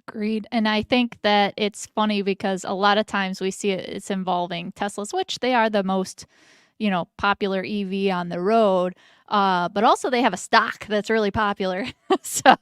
Agreed. And I think that it's funny because a lot of times we see it's involving Teslas, which they are the most, popular EV on the road. But also they have a stock that's really popular. So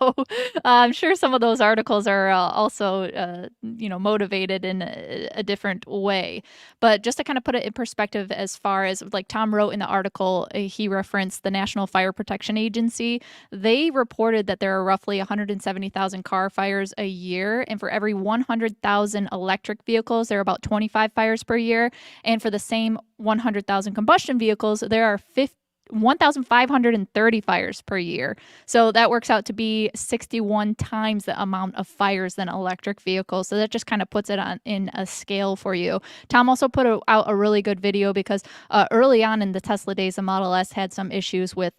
I'm sure some of those articles are also, motivated in a different way. But just to kind of put it in perspective, as far as like Tom wrote in the article, he referenced the National Fire Protection Agency. They reported that there are roughly 170,000 car fires a year. And for every 100,000 electric vehicles, there are about 25 fires per year. And for the same 100,000 combustion vehicles, there are 1,530 fires per year. So that works out to be 61 times the amount of fires than electric vehicles. So that just kind of puts it in a scale for you. Tom also put out a really good video because early on in the Tesla days, the Model S had some issues with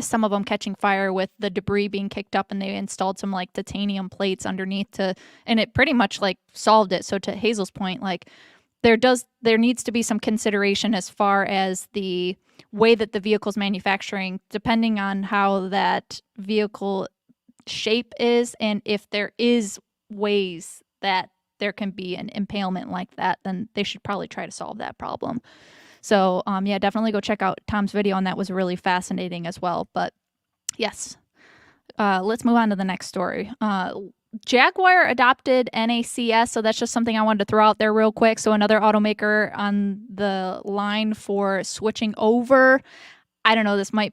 some of them catching fire with the debris being kicked up, and they installed some like titanium plates underneath and it pretty much like solved it. So to Hazel's point, like there needs to be some consideration as far as the way that the vehicle's manufacturing, depending on how that vehicle shape is, and if there is ways that there can be an impalement like that, then they should probably try to solve that problem. So definitely go check out Tom's video on that. It was really fascinating as well. But yes, let's move on to the next story. Jaguar adopted NACS, so that's just something I wanted to throw out there real quick. So another automaker on the line for switching over. I don't know, this might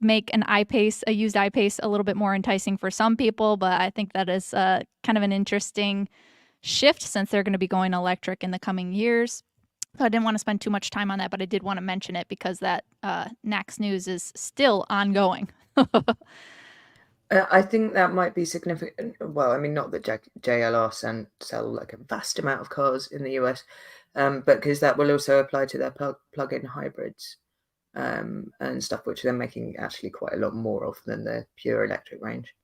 make a used I-Pace a little bit more enticing for some people, but I think that is kind of an interesting shift since they're going to be going electric in the coming years. So I didn't want to spend too much time on that, but I did want to mention it because that NACS news is still ongoing. I think that might be significant. Well, I mean, not that JLR sell like a vast amount of cars in the US, but because that will also apply to their plug-in hybrids and stuff, which they're making actually quite a lot more of than the pure electric range.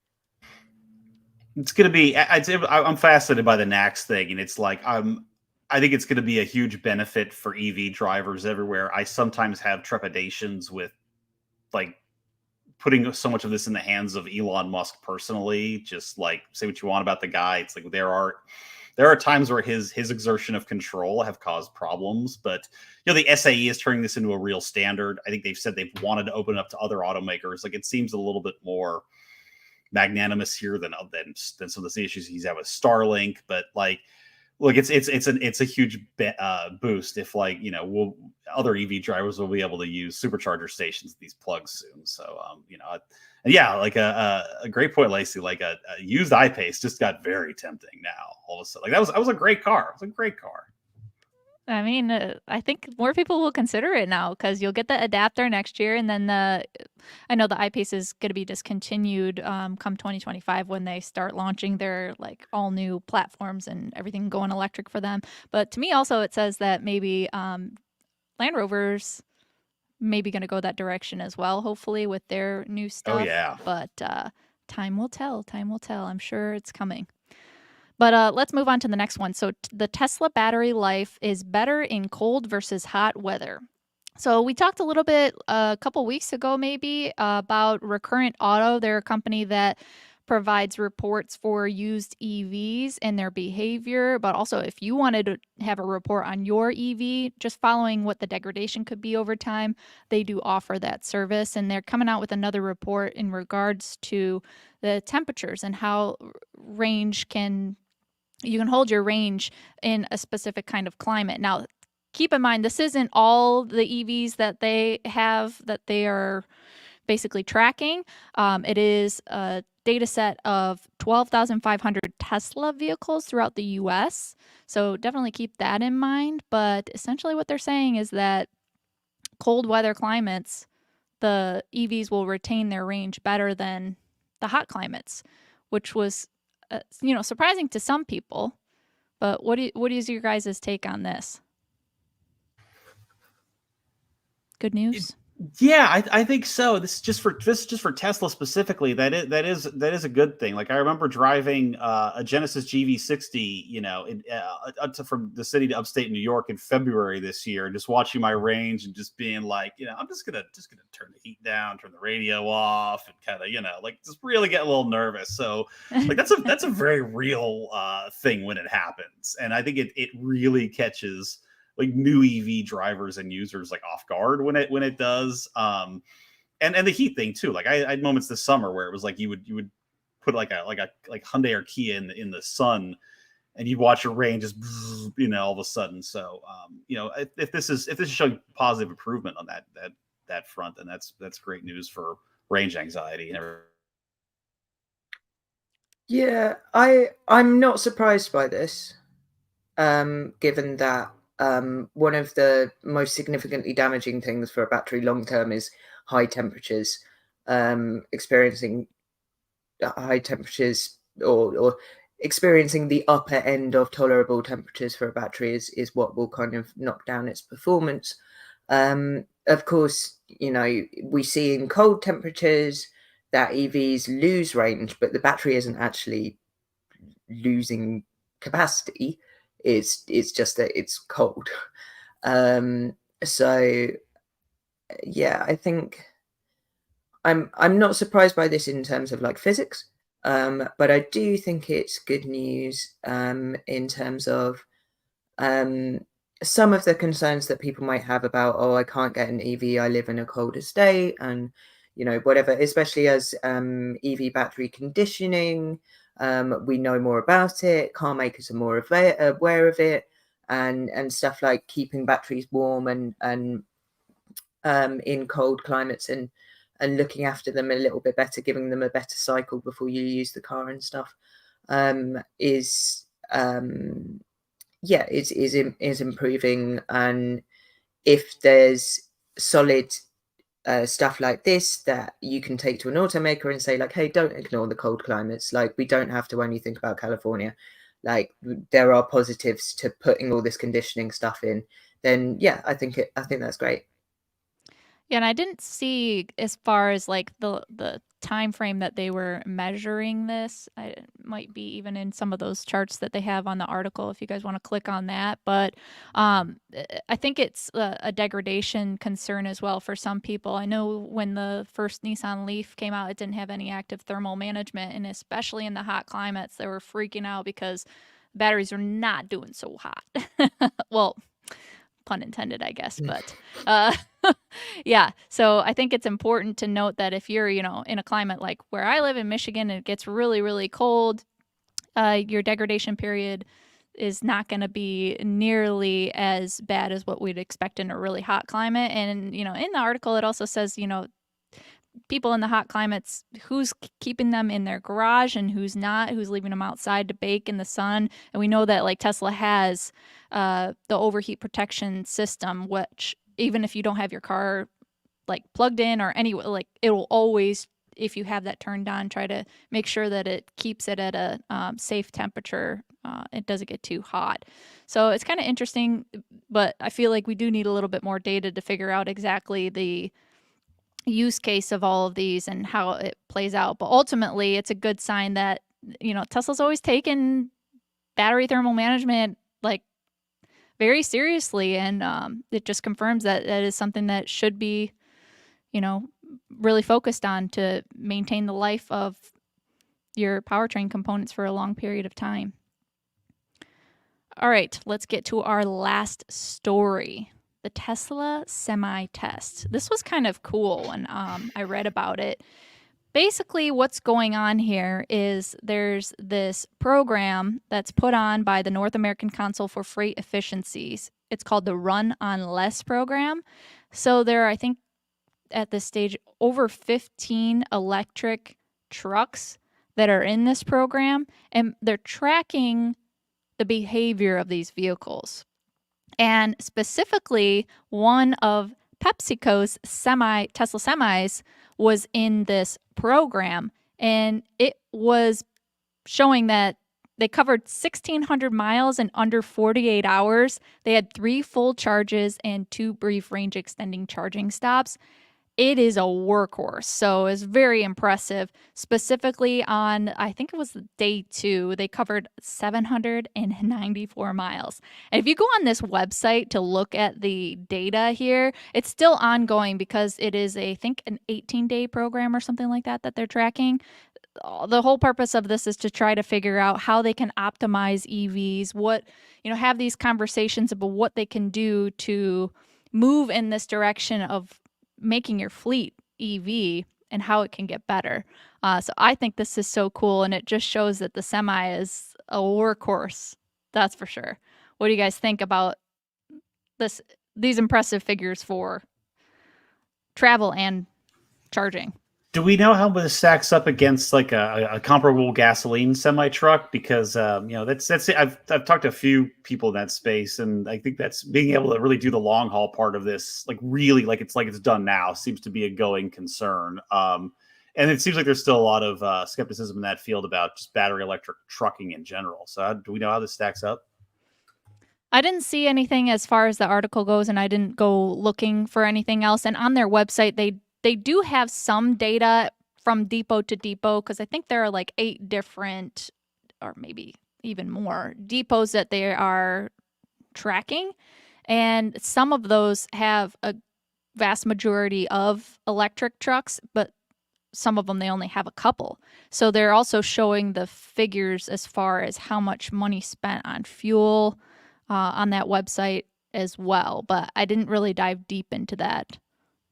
It's going to be. I'm fascinated by the NACS thing, and it's like I think it's going to be a huge benefit for EV drivers everywhere. I sometimes have trepidations with like putting so much of this in the hands of Elon Musk personally. Just like say what you want about the guy, it's like there are times where his exertion of control have caused problems, but the SAE is turning this into a real standard. I think they've said they've wanted to open it up to other automakers. Like it seems a little bit more magnanimous here than some of the issues he's had with Starlink. But like, look, it's a huge boost if other EV drivers will be able to use supercharger stations at these plugs soon. So and yeah, like a great point, Lacey. Like a used iPace just got very tempting now. All of a sudden, like that was a great car. It was a great car. I mean, I think more people will consider it now because you'll get the adapter next year, and then I know the iPace is going to be discontinued come 2025 when they start launching their like all new platforms and everything going electric for them. But to me, also, it says that maybe Land Rover's maybe going to go that direction as well, hopefully with their new stuff. Oh yeah. But time will tell. Time will tell. I'm sure it's coming. But let's move on to the next one. So the Tesla battery life is better in cold versus hot weather. So we talked a little bit a couple weeks ago maybe about Recurrent Auto. They're a company that provides reports for used EVs and their behavior. But also if you wanted to have a report on your EV, just following what the degradation could be over time, they do offer that service. And they're coming out with another report in regards to the temperatures and how you can hold your range in a specific kind of climate. Now, keep in mind, this isn't all the EVs that they have that they are basically tracking. It is a data set of 12,500 Tesla vehicles throughout the US. So definitely keep that in mind. But essentially what they're saying is that cold weather climates, the EVs will retain their range better than the hot climates, which was surprising to some people. But what is your guys' take on this? Good news? Yeah, I think so. This is just for Tesla specifically. That is a good thing. Like I remember driving a Genesis GV60, from the city to upstate New York in February this year, and just watching my range and just being like, I'm just gonna turn the heat down, turn the radio off, and kind of like just really get a little nervous. So like that's a very real thing when it happens, and I think it really catches like new EV drivers and users like off guard when it does. And the heat thing too. Like I had moments this summer where it was like you would put like Hyundai or Kia in the sun, and you'd watch your range just all of a sudden. So if this is showing positive improvement on that front, then that's great news for range anxiety and everything. Yeah, I'm not surprised by this, given that one of the most significantly damaging things for a battery long term is high temperatures. Experiencing high temperatures or experiencing the upper end of tolerable temperatures for a battery is what will kind of knock down its performance. Of course, we see in cold temperatures that EVs lose range, but the battery isn't actually losing capacity. It's just that it's cold. So yeah, I think I'm not surprised by this in terms of like physics, but I do think it's good news in terms of some of the concerns that people might have about, I can't get an EV, I live in a colder state, and whatever, especially as EV battery conditioning. We know more about it. Car makers are more aware of it, and stuff like keeping batteries warm and in cold climates and looking after them a little bit better, giving them a better cycle before you use the car and stuff is improving. And if there's solid stuff like this that you can take to an automaker and say like, hey, don't ignore the cold climates. Like, we don't have to only think about California. Like, there are positives to putting all this conditioning stuff in. Then yeah, I think that's great. Yeah, and I didn't see as far as like the time frame that they were measuring this. It might be even in some of those charts that they have on the article if you guys want to click on that. But I think it's a degradation concern as well for some people. I know when the first Nissan Leaf came out, it didn't have any active thermal management, and especially in the hot climates, they were freaking out because batteries are not doing so hot. Well, pun intended, I guess, but yeah. So I think it's important to note that if you're, in a climate like where I live in Michigan and it gets really, really cold, your degradation period is not going to be nearly as bad as what we'd expect in a really hot climate. And, in the article, it also says, people in the hot climates, who's keeping them in their garage and who's not, who's leaving them outside to bake in the sun. And we know that like Tesla has the overheat protection system, which even if you don't have your car like plugged in or any, like it will always, if you have that turned on, try to make sure that it keeps it at a safe temperature. It doesn't get too hot. So it's kind of interesting, but I feel like we do need a little bit more data to figure out exactly the use case of all of these and how it plays out. But ultimately, it's a good sign that, Tesla's always taken battery thermal management like very seriously. And it just confirms that that is something that should be, really focused on to maintain the life of your powertrain components for a long period of time. All right, let's get to our last story. The Tesla semi test. This was kind of cool when I read about it. Basically, what's going on here is there's this program that's put on by the North American Council for Freight Efficiencies. It's called the Run on Less program. So there are, I think, at this stage, over 15 electric trucks that are in this program, and they're tracking the behavior of these vehicles. And specifically, one of PepsiCo's Tesla semis was in this program, and it was showing that they covered 1,600 miles in under 48 hours. They had 3 full charges and 2 brief range extending charging stops. It is a workhorse, so it's very impressive. Specifically on, I think it was day 2, they covered 794 miles. And if you go on this website to look at the data here, it's still ongoing because it is, I think, an 18-day program or something like that that they're tracking. The whole purpose of this is to try to figure out how they can optimize EVs, have these conversations about what they can do to move in this direction of making your fleet EV and how it can get better. So I think this is so cool, and it just shows that the semi is a workhorse. That's for sure. What do you guys think about these impressive figures for travel and charging? Do we know how this stacks up against like a comparable gasoline semi truck? Because that's I've talked to a few people in that space, and I think that's being able to really do the long haul part of this, like really like it's done now, seems to be a going concern. And it seems like there's still a lot of skepticism in that field about just battery electric trucking in general. So do we know how this stacks up? I didn't see anything as far as the article goes, and I didn't go looking for anything else. And on their website, they do have some data from depot to depot, because I think there are like 8 different, or maybe even more, depots that they are tracking. And some of those have a vast majority of electric trucks, but some of them, they only have a couple. So they're also showing the figures as far as how much money spent on fuel on that website as well. But I didn't really dive deep into that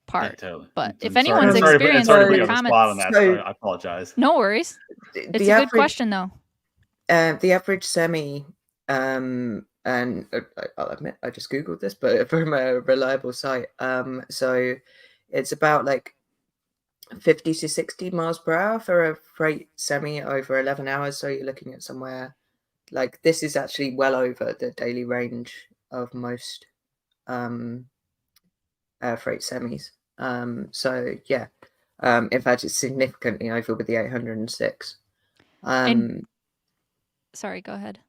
part. Yeah, totally. But if anyone's experienced in the the comments, spot on that, so I apologize. No worries. It's a good question though. The average semi, and I'll admit I just googled this, but from a reliable site. So it's about like 50 to 60 miles per hour for a freight semi over 11 hours. So you're looking at somewhere like, this is actually well over the daily range of most freight semis. So yeah, in fact, it's significantly over with the 806. Sorry, go ahead.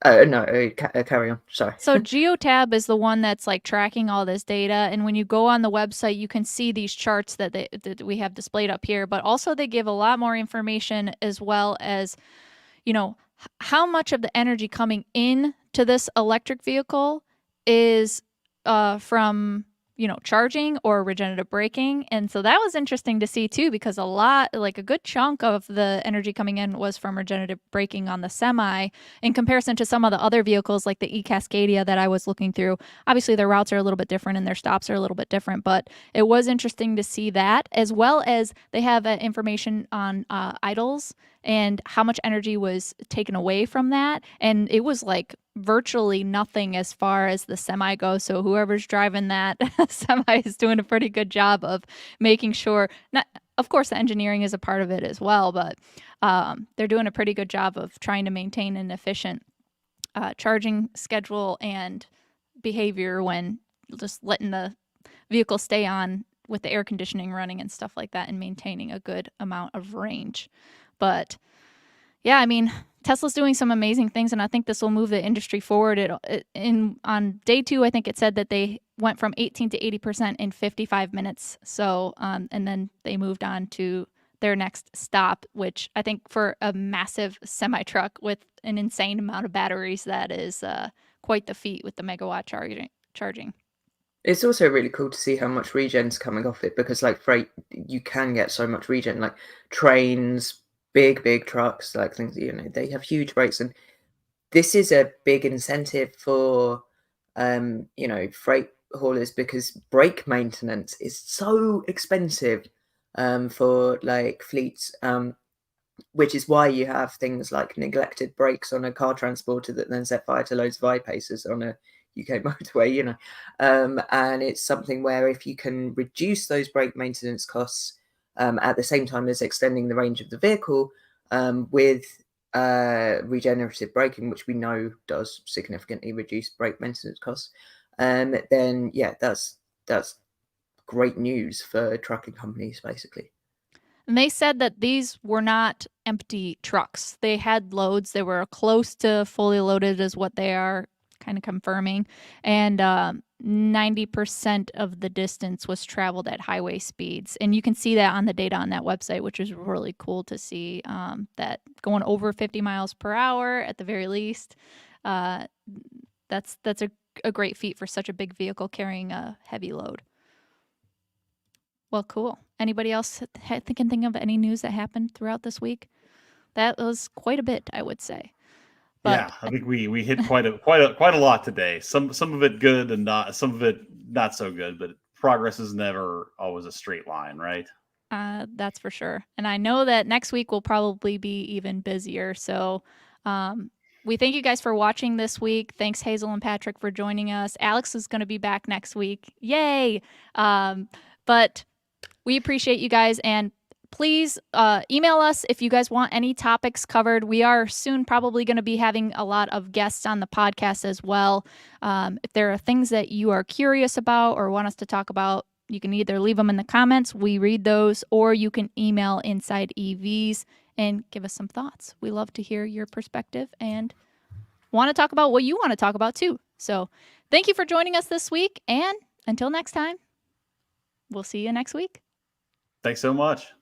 No, carry on. Sorry. So Geotab is the one that's like tracking all this data, and when you go on the website, you can see these charts that we have displayed up here. But also, they give a lot more information as well as, how much of the energy coming in to this electric vehicle is from charging or regenerative braking. And so that was interesting to see too, because a good chunk of the energy coming in was from regenerative braking on the Semi in comparison to some of the other vehicles like the e-Cascadia that I was looking through. Obviously their routes are a little bit different and their stops are a little bit different, but it was interesting to see that, as well as they have information on idles and how much energy was taken away from that. And it was like virtually nothing as far as the Semi goes. So whoever's driving that Semi is doing a pretty good job of making sure, of course, the engineering is a part of it as well, but they're doing a pretty good job of trying to maintain an efficient charging schedule and behavior when just letting the vehicle stay on with the air conditioning running and stuff like that and maintaining a good amount of range. But yeah, I mean, Tesla's doing some amazing things, and I think this will move the industry forward. On day 2, I think it said that they went from 18 to 80% in 55 minutes. So, and then they moved on to their next stop, which I think for a massive semi-truck with an insane amount of batteries, that is quite the feat with the megawatt charging. It's also really cool to see how much regen's coming off it, because like freight, you can get so much regen, like trains, big trucks, like things, they have huge brakes, and this is a big incentive for freight haulers, because brake maintenance is so expensive for like fleets, which is why you have things like neglected brakes on a car transporter that then set fire to loads of I-Pacers on a UK motorway, and it's something where if you can reduce those brake maintenance costs at the same time as extending the range of the vehicle with regenerative braking, which we know does significantly reduce brake maintenance costs, then yeah, that's great news for trucking companies, basically. And they said that these were not empty trucks. They had loads. They were close to fully loaded is what they are kind of confirming. And 90% of the distance was traveled at highway speeds. And you can see that on the data on that website, which is really cool to see, that going over 50 miles per hour at the very least. That's a great feat for such a big vehicle carrying a heavy load. Well, cool. Anybody else can think of any news that happened throughout this week? That was quite a bit, I would say. But yeah, I think we hit quite a lot today. Some of it good and some of it not so good. But progress is never always a straight line, right? That's for sure. And I know that next week will probably be even busier. So we thank you guys for watching this week. Thanks, Hazel and Patrick, for joining us. Alex is going to be back next week. Yay! But we appreciate you guys, and please email us if you guys want any topics covered. We are soon probably going to be having a lot of guests on the podcast as well. If there are things that you are curious about or want us to talk about, you can either leave them in the comments, we read those, or you can email InsideEVs and give us some thoughts. We love to hear your perspective and want to talk about what you want to talk about too. So thank you for joining us this week, and until next time, we'll see you next week. Thanks so much.